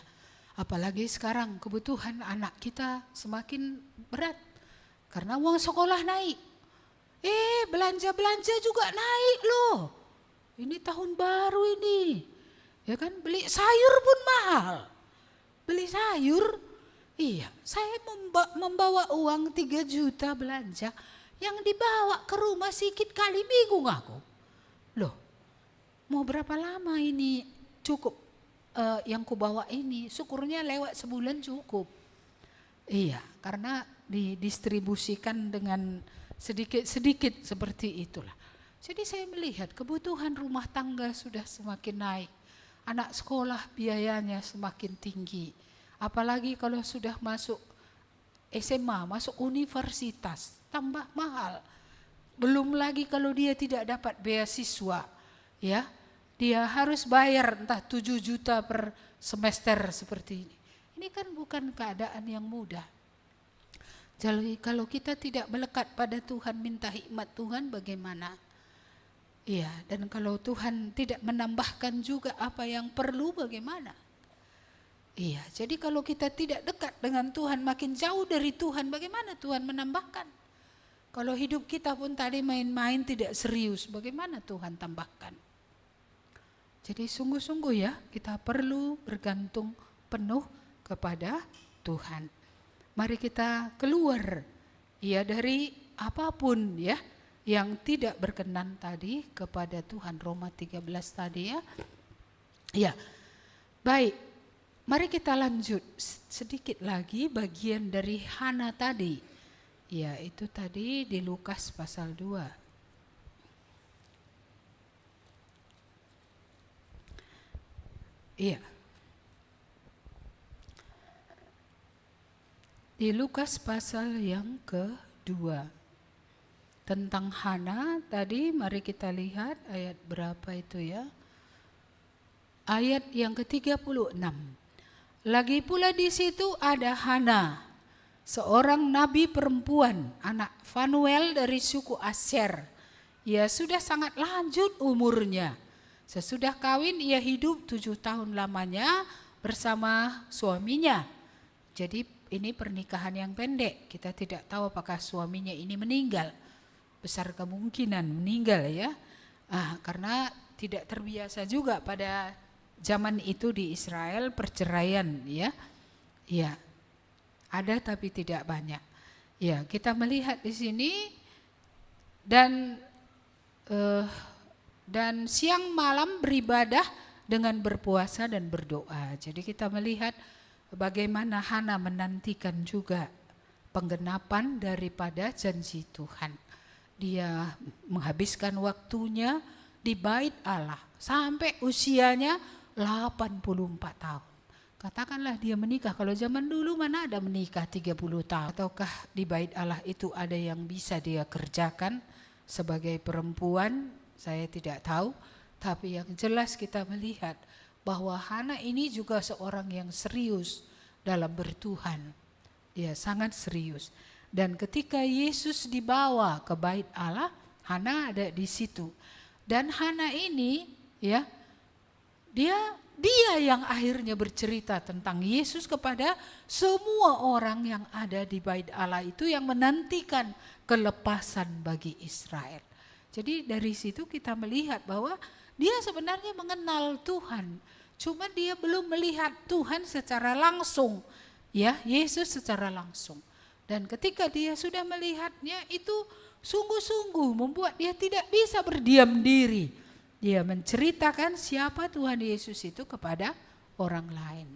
apalagi sekarang kebutuhan anak kita semakin berat. Karena uang sekolah naik. Belanja-belanja juga naik loh. Ini tahun baru ini. Ya kan, beli sayur pun mahal. Beli sayur, iya, saya membawa uang 3 juta belanja. Yang dibawa ke rumah sedikit kali bingung aku. Loh, mau berapa lama ini cukup yang kubawa ini? Syukurnya lewat sebulan cukup. Iya, karena didistribusikan dengan sedikit-sedikit seperti itulah. Jadi saya melihat kebutuhan rumah tangga sudah semakin naik. Anak sekolah biayanya semakin tinggi. Apalagi kalau sudah masuk SMA, masuk universitas, tambah mahal. Belum lagi kalau dia tidak dapat beasiswa, ya, dia harus bayar entah 7 juta per semester seperti ini. Ini kan bukan keadaan yang mudah. Jadi kalau kita tidak melekat pada Tuhan, minta hikmat Tuhan bagaimana? Iya, dan kalau Tuhan tidak menambahkan juga apa yang perlu bagaimana? Iya, jadi kalau kita tidak dekat dengan Tuhan, makin jauh dari Tuhan, bagaimana Tuhan menambahkan? Kalau hidup kita pun tadi main-main tidak serius, bagaimana Tuhan tambahkan? Jadi sungguh-sungguh ya, kita perlu bergantung penuh kepada Tuhan. Mari kita keluar ya dari apapun ya yang tidak berkenan tadi kepada Tuhan. Roma 13 tadi ya. Ya. Baik. Mari kita lanjut sedikit lagi bagian dari Hana tadi. Ya, itu tadi di Lukas pasal 2. Iya. Di Lukas pasal yang kedua. Tentang Hana tadi mari kita lihat ayat berapa itu ya. Ayat yang ke-36. Lagi pula di situ ada Hana, seorang nabi perempuan, anak Fanuel dari suku Asyer. Ia sudah sangat lanjut umurnya. Sesudah kawin ia hidup 7 tahun lamanya bersama suaminya. Jadi ini pernikahan yang pendek. Kita tidak tahu apakah suaminya ini meninggal. Besar kemungkinan meninggal ya. Karena tidak terbiasa juga pada zaman itu di Israel perceraian ya. Ya. Ada tapi tidak banyak. Ya, kita melihat di sini dan siang malam beribadah dengan berpuasa dan berdoa. Jadi kita melihat bagaimana Hana menantikan juga penggenapan daripada janji Tuhan. Dia menghabiskan waktunya di bait Allah sampai usianya 84 tahun. Katakanlah dia menikah, kalau zaman dulu mana ada menikah 30 tahun. Ataukah di bait Allah itu ada yang bisa dia kerjakan sebagai perempuan, saya tidak tahu. Tapi yang jelas kita melihat bahwa Hana ini juga seorang yang serius dalam bertuhan. Dia sangat serius. Dan ketika Yesus dibawa ke bait Allah, Hana ada di situ. Dan Hana ini ya, dia yang akhirnya bercerita tentang Yesus kepada semua orang yang ada di bait Allah itu, yang menantikan kelepasan bagi Israel. Jadi dari situ kita melihat bahwa dia sebenarnya mengenal Tuhan, cuma dia belum melihat Tuhan secara langsung, ya, Yesus secara langsung. Dan ketika dia sudah melihatnya, itu sungguh-sungguh membuat dia tidak bisa berdiam diri. Dia menceritakan siapa Tuhan Yesus itu kepada orang lain.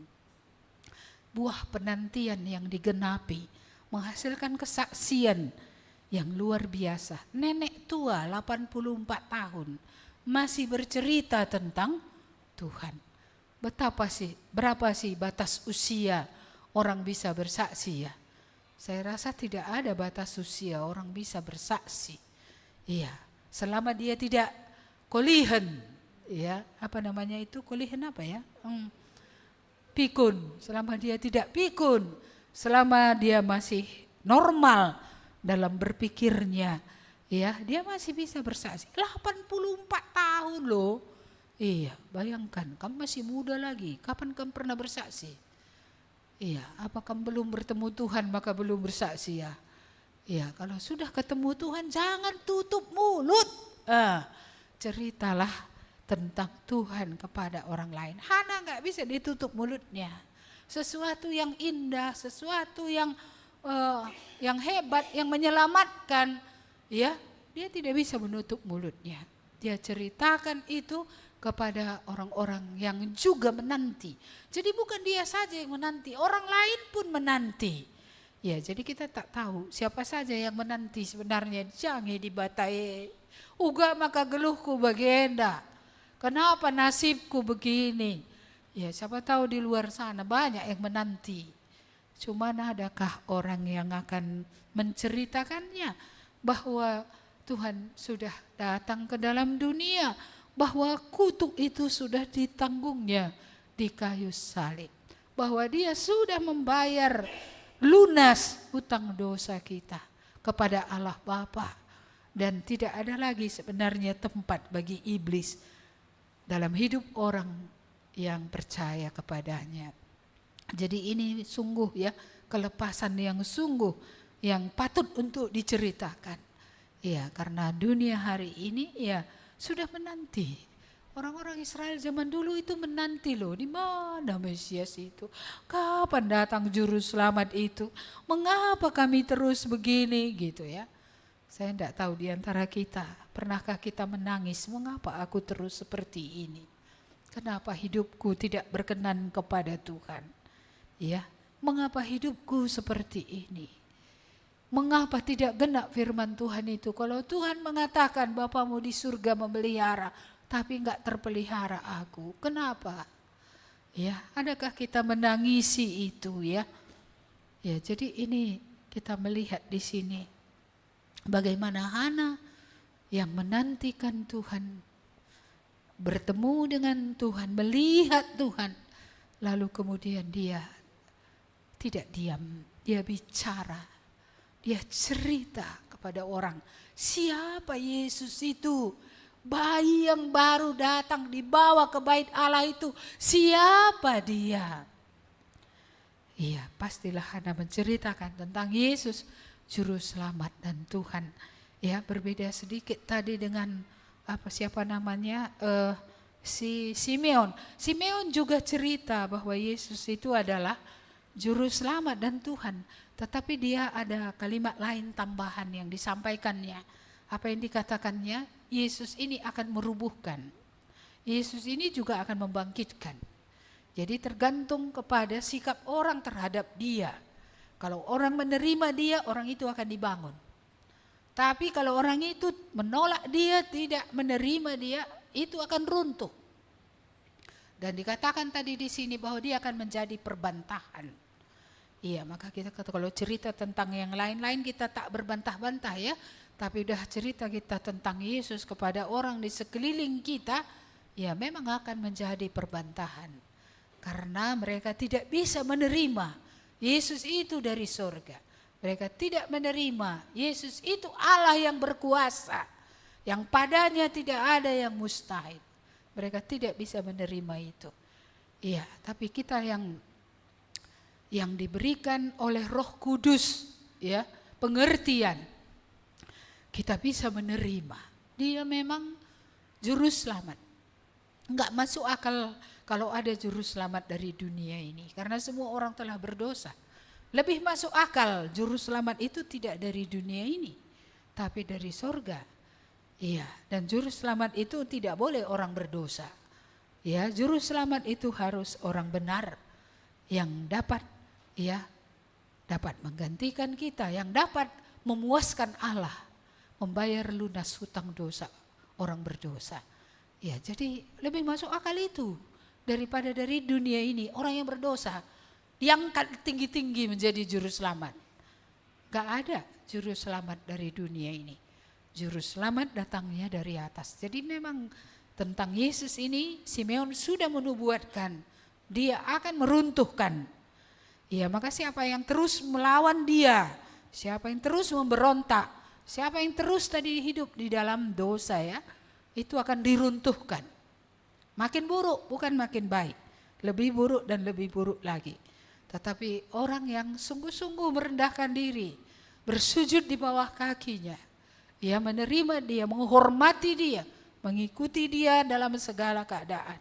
Buah penantian yang digenapi menghasilkan kesaksian yang luar biasa. Nenek tua 84 tahun masih bercerita tentang Tuhan. Berapa sih batas usia orang bisa bersaksi ya? Saya rasa tidak ada batas usia orang bisa bersaksi. Iya, selama dia tidak kolihen, ya, apa namanya itu, kolihen apa ya? Pikun, selama dia tidak pikun, selama dia masih normal dalam berpikirnya, ya, dia masih bisa bersaksi. 84 tahun loh. Iya, bayangkan, kamu masih muda lagi, kapan kamu pernah bersaksi? Iya, apakah belum bertemu Tuhan maka belum bersaksi ya? Iya, kalau sudah ketemu Tuhan jangan tutup mulut. Ceritalah tentang Tuhan kepada orang lain. Hana nggak bisa ditutup mulutnya. Sesuatu yang indah, sesuatu yang hebat, yang menyelamatkan, ya, dia tidak bisa menutup mulutnya. Dia ceritakan itu kepada orang-orang yang juga menanti. Jadi bukan dia saja yang menanti, orang lain pun menanti. Ya, jadi kita tak tahu siapa saja yang menanti sebenarnya. Jangan dibatai. Uga maka geluhku bagenda. Kenapa nasibku begini? Ya, siapa tahu di luar sana banyak yang menanti. Cuma adakah orang yang akan menceritakannya bahwa Tuhan sudah datang ke dalam dunia, bahwa kutuk itu sudah ditanggungnya di kayu salib, bahwa dia sudah membayar lunas hutang dosa kita kepada Allah Bapa, dan tidak ada lagi sebenarnya tempat bagi iblis dalam hidup orang yang percaya kepadanya. Jadi ini sungguh ya, kelepasan yang sungguh yang patut untuk diceritakan. Ya, karena dunia hari ini ya sudah menanti. Orang-orang Israel zaman dulu itu menanti loh, di mana Mesias itu? Kapan datang juru selamat itu? Mengapa kami terus begini gitu ya? Saya tidak tahu di antara kita, pernahkah kita menangis, mengapa aku terus seperti ini? Kenapa hidupku tidak berkenan kepada Tuhan? Ya, mengapa hidupku seperti ini? Mengapa tidak genap firman Tuhan itu? Kalau Tuhan mengatakan Bapamu di surga memelihara, tapi enggak terpelihara aku. Kenapa? Ya, adakah kita menangisi itu ya? Ya, jadi ini kita melihat di sini bagaimana Hana yang menantikan Tuhan, bertemu dengan Tuhan, melihat Tuhan, lalu kemudian dia tidak diam, dia bicara. Dia cerita kepada orang, siapa Yesus itu? Bayi yang baru datang dibawa ke bait Allah itu, siapa dia? Iya, pastilah Hana menceritakan tentang Yesus, Juru Selamat dan Tuhan. Ya, berbeda sedikit tadi dengan siapa namanya, si Simeon. Simeon juga cerita bahwa Yesus itu adalah Juru Selamat dan Tuhan. Tetapi dia ada kalimat lain tambahan yang disampaikannya. Apa yang dikatakannya? Yesus ini akan merubuhkan. Yesus ini juga akan membangkitkan. Jadi tergantung kepada sikap orang terhadap dia. Kalau orang menerima dia, orang itu akan dibangun. Tapi kalau orang itu menolak dia, tidak menerima dia, itu akan runtuh. Dan dikatakan tadi di sini bahwa dia akan menjadi perbantahan. Iya, maka kita kalau cerita tentang yang lain-lain kita tak berbantah-bantah ya. Tapi udah cerita kita tentang Yesus kepada orang di sekeliling kita, ya memang akan menjadi perbantahan. Karena mereka tidak bisa menerima Yesus itu dari surga. Mereka tidak menerima Yesus itu Allah yang berkuasa, yang padanya tidak ada yang mustahil. Mereka tidak bisa menerima itu. Iya, tapi kita yang diberikan oleh Roh Kudus, ya, pengertian, kita bisa menerima. Dia memang juru selamat. Enggak masuk akal kalau ada juru selamat dari dunia ini, karena semua orang telah berdosa. Lebih masuk akal juru selamat itu tidak dari dunia ini, tapi dari sorga. Iya, dan juru selamat itu tidak boleh orang berdosa. Ya, juru selamat itu harus orang benar yang dapat menggantikan kita, yang dapat memuaskan Allah, membayar lunas hutang dosa orang berdosa. Ya, jadi lebih masuk akal itu daripada dari dunia ini orang yang berdosa diangkat tinggi-tinggi menjadi juru selamat. Gak ada juru selamat dari dunia ini. Juru selamat datangnya dari atas. Jadi memang tentang Yesus ini Simeon sudah menubuatkan dia akan meruntuhkan. Ya, maka siapa yang terus melawan dia, siapa yang terus memberontak, siapa yang terus tadi hidup di dalam dosa, ya, itu akan diruntuhkan. Makin buruk bukan makin baik, lebih buruk dan lebih buruk lagi. Tetapi orang yang sungguh-sungguh merendahkan diri, bersujud di bawah kakinya, ya, menerima dia, menghormati dia, mengikuti dia dalam segala keadaan,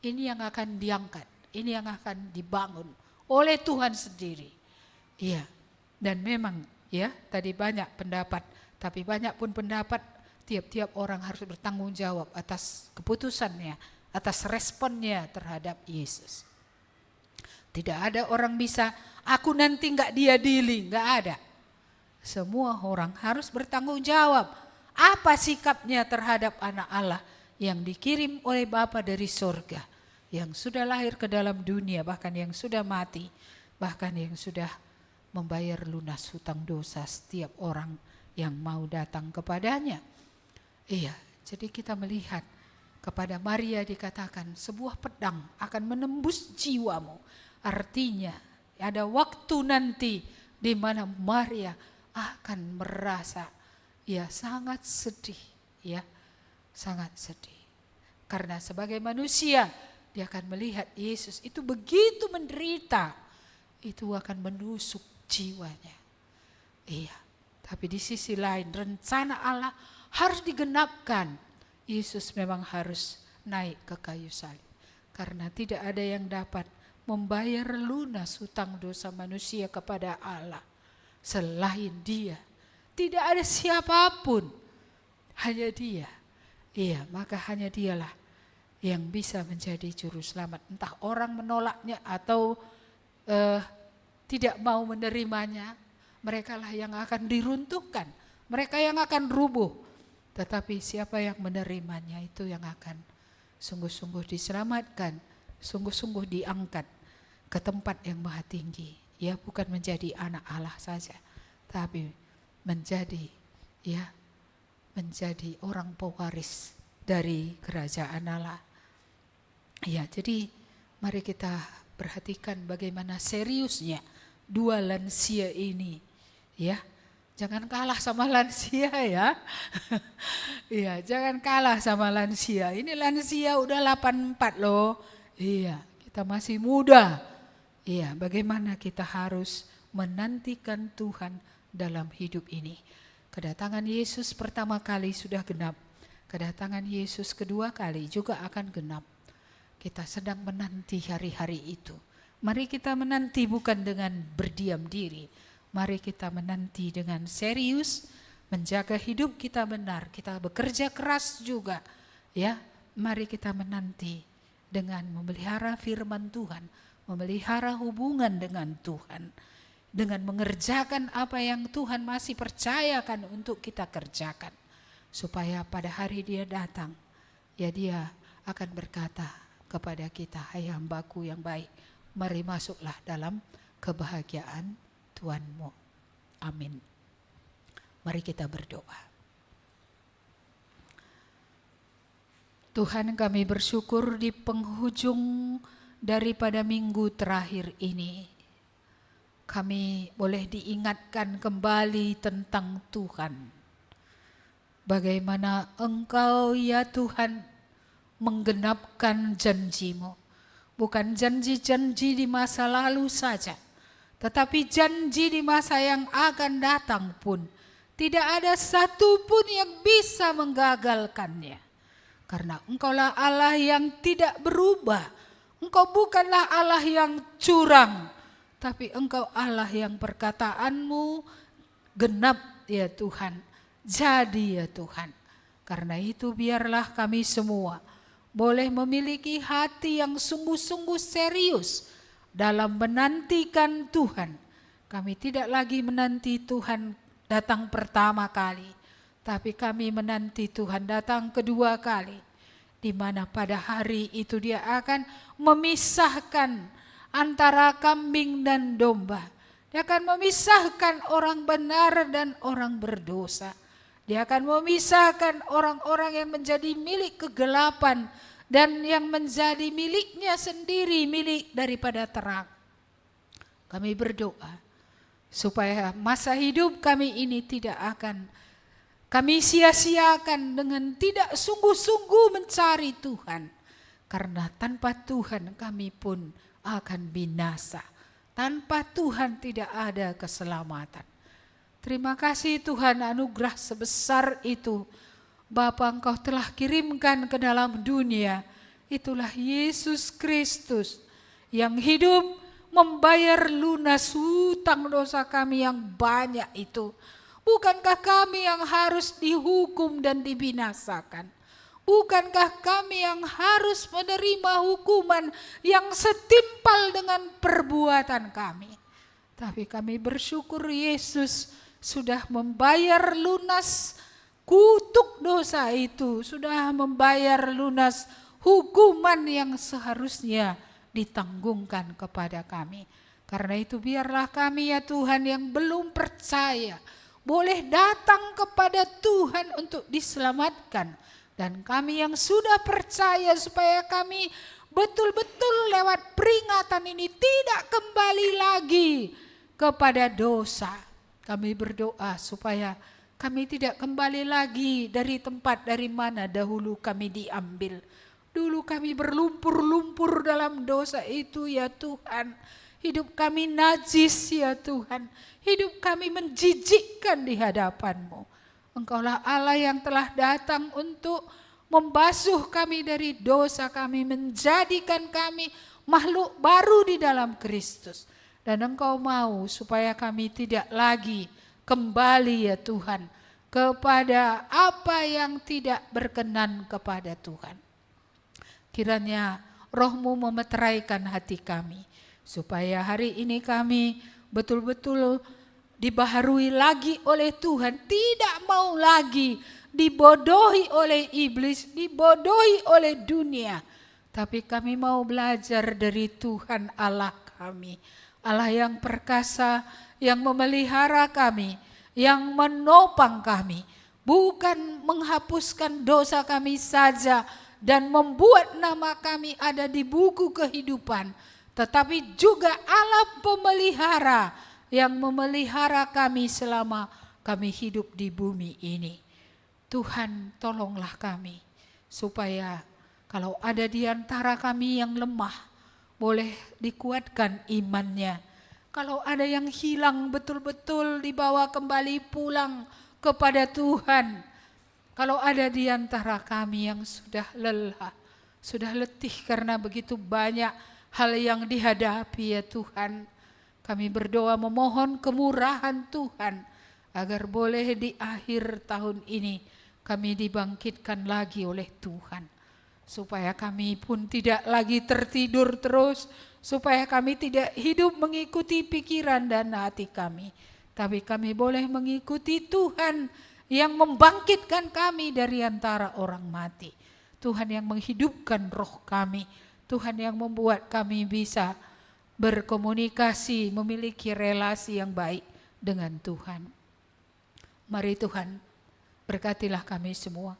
ini yang akan diangkat, ini yang akan dibangun oleh Tuhan sendiri. Iya. Dan memang, ya, tadi banyak pendapat, tapi banyak pun pendapat, tiap-tiap orang harus bertanggung jawab atas keputusannya, atas responnya terhadap Yesus. Tidak ada orang bisa, aku nanti enggak diadili, enggak ada. Semua orang harus bertanggung jawab. Apa sikapnya terhadap anak Allah yang dikirim oleh Bapa dari surga, yang sudah lahir ke dalam dunia, bahkan yang sudah mati, bahkan yang sudah membayar lunas hutang dosa setiap orang yang mau datang kepadanya. Iya, jadi kita melihat kepada Maria dikatakan sebuah pedang akan menembus jiwamu. Artinya ada waktu nanti di mana Maria akan merasa, ya, sangat sedih, ya, sangat sedih. Karena sebagai manusia dia akan melihat Yesus itu begitu menderita, itu akan menusuk jiwanya. Iya, tapi di sisi lain rencana Allah harus digenapkan. Yesus memang harus naik ke kayu salib, karena tidak ada yang dapat membayar lunas hutang dosa manusia kepada Allah selain Dia. Tidak ada siapapun, hanya Dia. Iya, maka hanya Dialah yang bisa menjadi juru selamat. Entah orang menolaknya atau tidak mau menerimanya, merekalah yang akan diruntuhkan, mereka yang akan rubuh. Tetapi siapa yang menerimanya itu yang akan sungguh-sungguh diselamatkan, sungguh-sungguh diangkat ke tempat yang maha tinggi. Ya, bukan menjadi anak Allah saja, tapi menjadi orang pewaris dari kerajaan Allah. Ya, jadi mari kita perhatikan bagaimana seriusnya dua lansia ini, ya. Jangan kalah sama lansia, ya. Iya, jangan kalah sama lansia. Ini lansia udah 84 loh. Iya, kita masih muda. Iya, bagaimana kita harus menantikan Tuhan dalam hidup ini. Kedatangan Yesus pertama kali sudah genap. Kedatangan Yesus kedua kali juga akan genap. Kita sedang menanti hari-hari itu. Mari kita menanti bukan dengan berdiam diri. Mari kita menanti dengan serius, menjaga hidup kita benar. Kita bekerja keras juga, ya. Mari kita menanti dengan memelihara firman Tuhan, memelihara hubungan dengan Tuhan, dengan mengerjakan apa yang Tuhan masih percayakan untuk kita kerjakan, supaya pada hari Dia datang, ya, Dia akan berkata kepada kita, hai hambaku yang baik, mari masuklah dalam kebahagiaan Tuhanmu. Amin. Mari kita berdoa. Tuhan, kami bersyukur di penghujung daripada minggu terakhir ini, kami boleh diingatkan kembali tentang Tuhan. Bagaimana Engkau ya Tuhan menggenapkan janji-Mu. Bukan janji-janji di masa lalu saja, tetapi janji di masa yang akan datang pun tidak ada satu pun yang bisa menggagalkannya. Karena Engkaulah Allah yang tidak berubah. Engkau bukanlah Allah yang curang, tapi Engkau Allah yang perkataanmu genap ya Tuhan, jadi ya Tuhan. Karena itu biarlah kami semua boleh memiliki hati yang sungguh-sungguh serius dalam menantikan Tuhan. Kami tidak lagi menanti Tuhan datang pertama kali, tapi kami menanti Tuhan datang kedua kali, di mana pada hari itu Dia akan memisahkan antara kambing dan domba. Dia akan memisahkan orang benar dan orang berdosa. Dia akan memisahkan orang-orang yang menjadi milik kegelapan dan yang menjadi miliknya sendiri, milik daripada terang. Kami berdoa supaya masa hidup kami ini tidak akan kami sia-siakan dengan tidak sungguh-sungguh mencari Tuhan. Karena tanpa Tuhan kami pun akan binasa. Tanpa Tuhan tidak ada keselamatan. Terima kasih Tuhan, anugerah sebesar itu Bapa Engkau telah kirimkan ke dalam dunia. Itulah Yesus Kristus yang hidup membayar lunas hutang dosa kami yang banyak itu. Bukankah kami yang harus dihukum dan dibinasakan? Bukankah kami yang harus menerima hukuman yang setimpal dengan perbuatan kami? Tapi kami bersyukur Yesus sudah membayar lunas kutuk dosa itu, sudah membayar lunas hukuman yang seharusnya ditanggungkan kepada kami. Karena itu biarlah kami ya Tuhan yang belum percaya boleh datang kepada Tuhan untuk diselamatkan. Dan kami yang sudah percaya supaya kami betul-betul lewat peringatan ini tidak kembali lagi kepada dosa. Kami berdoa supaya kami tidak kembali lagi dari tempat dari mana dahulu kami diambil. Dulu kami berlumpur-lumpur dalam dosa itu ya Tuhan. Hidup kami najis ya Tuhan. Hidup kami menjijikkan di hadapan-Mu. Engkaulah Allah yang telah datang untuk membasuh kami dari dosa kami, menjadikan kami makhluk baru di dalam Kristus. Dan Engkau mau supaya kami tidak lagi kembali ya Tuhan kepada apa yang tidak berkenan kepada Tuhan. Kiranya Roh-Mu memeteraikan hati kami, supaya hari ini kami betul-betul dibaharui lagi oleh Tuhan, tidak mau lagi dibodohi oleh iblis, dibodohi oleh dunia. Tapi kami mau belajar dari Tuhan Allah kami, Allah yang perkasa, yang memelihara kami, yang menopang kami, bukan menghapuskan dosa kami saja dan membuat nama kami ada di buku kehidupan, tetapi juga Allah pemelihara yang memelihara kami selama kami hidup di bumi ini. Tuhan, tolonglah kami supaya kalau ada di antara kami yang lemah, boleh dikuatkan imannya. Kalau ada yang hilang betul-betul dibawa kembali pulang kepada Tuhan. Kalau ada di antara kami yang sudah lelah, sudah letih karena begitu banyak hal yang dihadapi ya Tuhan, kami berdoa memohon kemurahan Tuhan agar boleh di akhir tahun ini kami dibangkitkan lagi oleh Tuhan. Supaya kami pun tidak lagi tertidur terus, supaya kami tidak hidup mengikuti pikiran dan hati kami. Tapi kami boleh mengikuti Tuhan yang membangkitkan kami dari antara orang mati. Tuhan yang menghidupkan roh kami. Tuhan yang membuat kami bisa berkomunikasi, memiliki relasi yang baik dengan Tuhan. Mari Tuhan, berkatilah kami semua.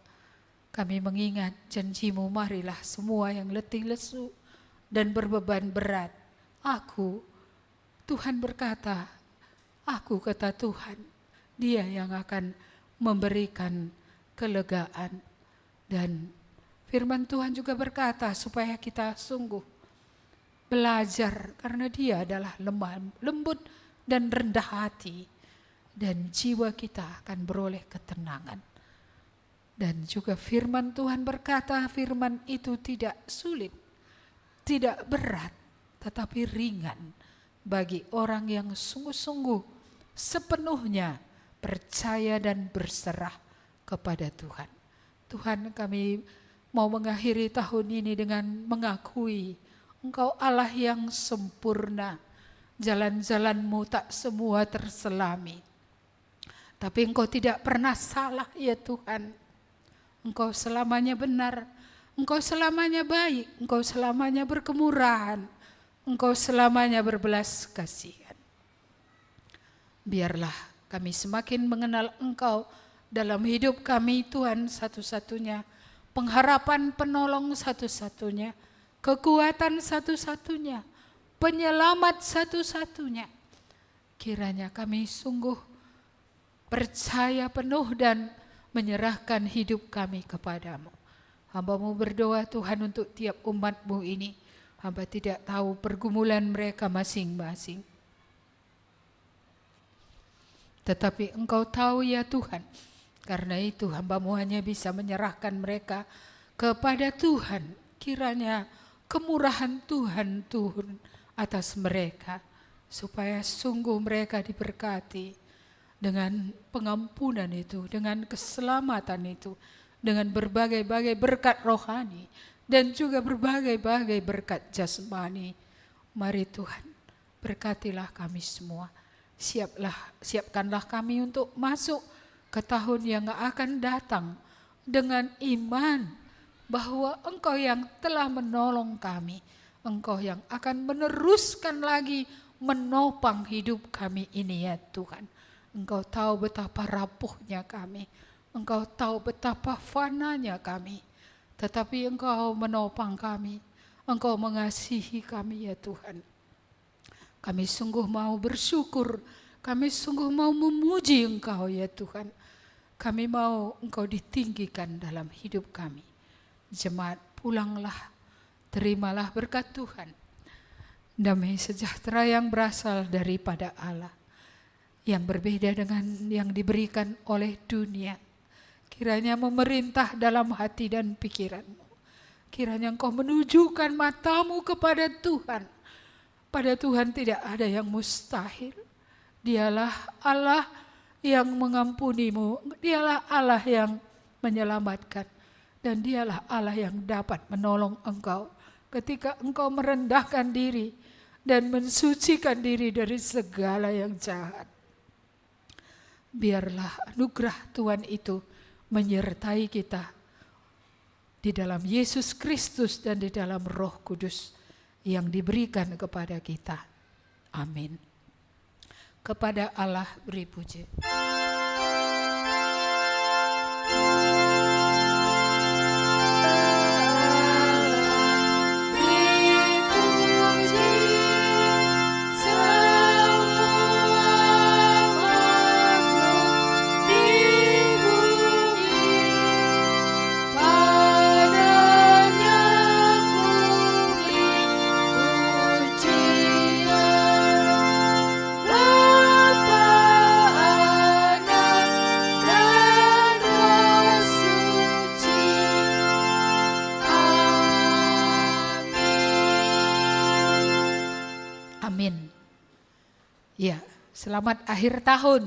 Kami mengingat janji-Mu, marilah semua yang letih lesu dan berbeban berat. Aku Tuhan berkata, aku kata Tuhan, Dia yang akan memberikan kelegaan. Dan firman Tuhan juga berkata supaya kita sungguh belajar, karena Dia adalah lemah lembut dan rendah hati, dan jiwa kita akan beroleh ketenangan. Dan juga firman Tuhan berkata, firman itu tidak sulit, tidak berat, tetapi ringan bagi orang yang sungguh-sungguh sepenuhnya percaya dan berserah kepada Tuhan. Tuhan, kami mau mengakhiri tahun ini dengan mengakui Engkau Allah yang sempurna. Jalan-jalan-Mu tak semua terselami. Tapi Engkau tidak pernah salah ya Tuhan. Engkau selamanya benar. Engkau selamanya baik. Engkau selamanya berkemurahan. Engkau selamanya berbelas kasihan. Biarlah kami semakin mengenal Engkau dalam hidup kami Tuhan, satu-satunya pengharapan penolong, satu-satunya kekuatan, satu-satunya penyelamat, satu-satunya. Kiranya kami sungguh percaya penuh dan menyerahkan hidup kami kepadamu. Hamba-Mu berdoa Tuhan untuk tiap umat-Mu ini. Hamba tidak tahu pergumulan mereka masing-masing. Tetapi Engkau tahu ya Tuhan. Karena itu hamba-Mu hanya bisa menyerahkan mereka kepada Tuhan. Kiranya kemurahan Tuhan turun atas mereka. Supaya sungguh mereka diberkati dengan pengampunan itu, dengan keselamatan itu, dengan berbagai-bagai berkat rohani, dan juga berbagai-bagai berkat jasmani. Mari Tuhan, berkatilah kami semua. Siapkanlah kami untuk masuk ke tahun yang akan datang dengan iman bahwa Engkau yang telah menolong kami, Engkau yang akan meneruskan lagi menopang hidup kami ini ya Tuhan. Engkau tahu betapa rapuhnya kami, Engkau tahu betapa fananya kami, tetapi Engkau menopang kami, Engkau mengasihi kami ya Tuhan. Kami sungguh mau bersyukur, kami sungguh mau memuji Engkau ya Tuhan. Kami mau Engkau ditinggikan dalam hidup kami. Jemaat, pulanglah, terimalah berkat Tuhan. Damai sejahtera yang berasal daripada Allah, yang berbeda dengan yang diberikan oleh dunia. Kiranya memerintah dalam hati dan pikiranmu. Kiranya Engkau menunjukkan matamu kepada Tuhan. Pada Tuhan tidak ada yang mustahil. Dialah Allah yang mengampunimu. Dialah Allah yang menyelamatkan. Dan dialah Allah yang dapat menolong engkau ketika engkau merendahkan diri dan mensucikan diri dari segala yang jahat. Biarlah anugerah Tuhan itu menyertai kita di dalam Yesus Kristus dan di dalam Roh Kudus yang diberikan kepada kita. Amin. Kepada Allah beri puji. Ya, selamat akhir tahun.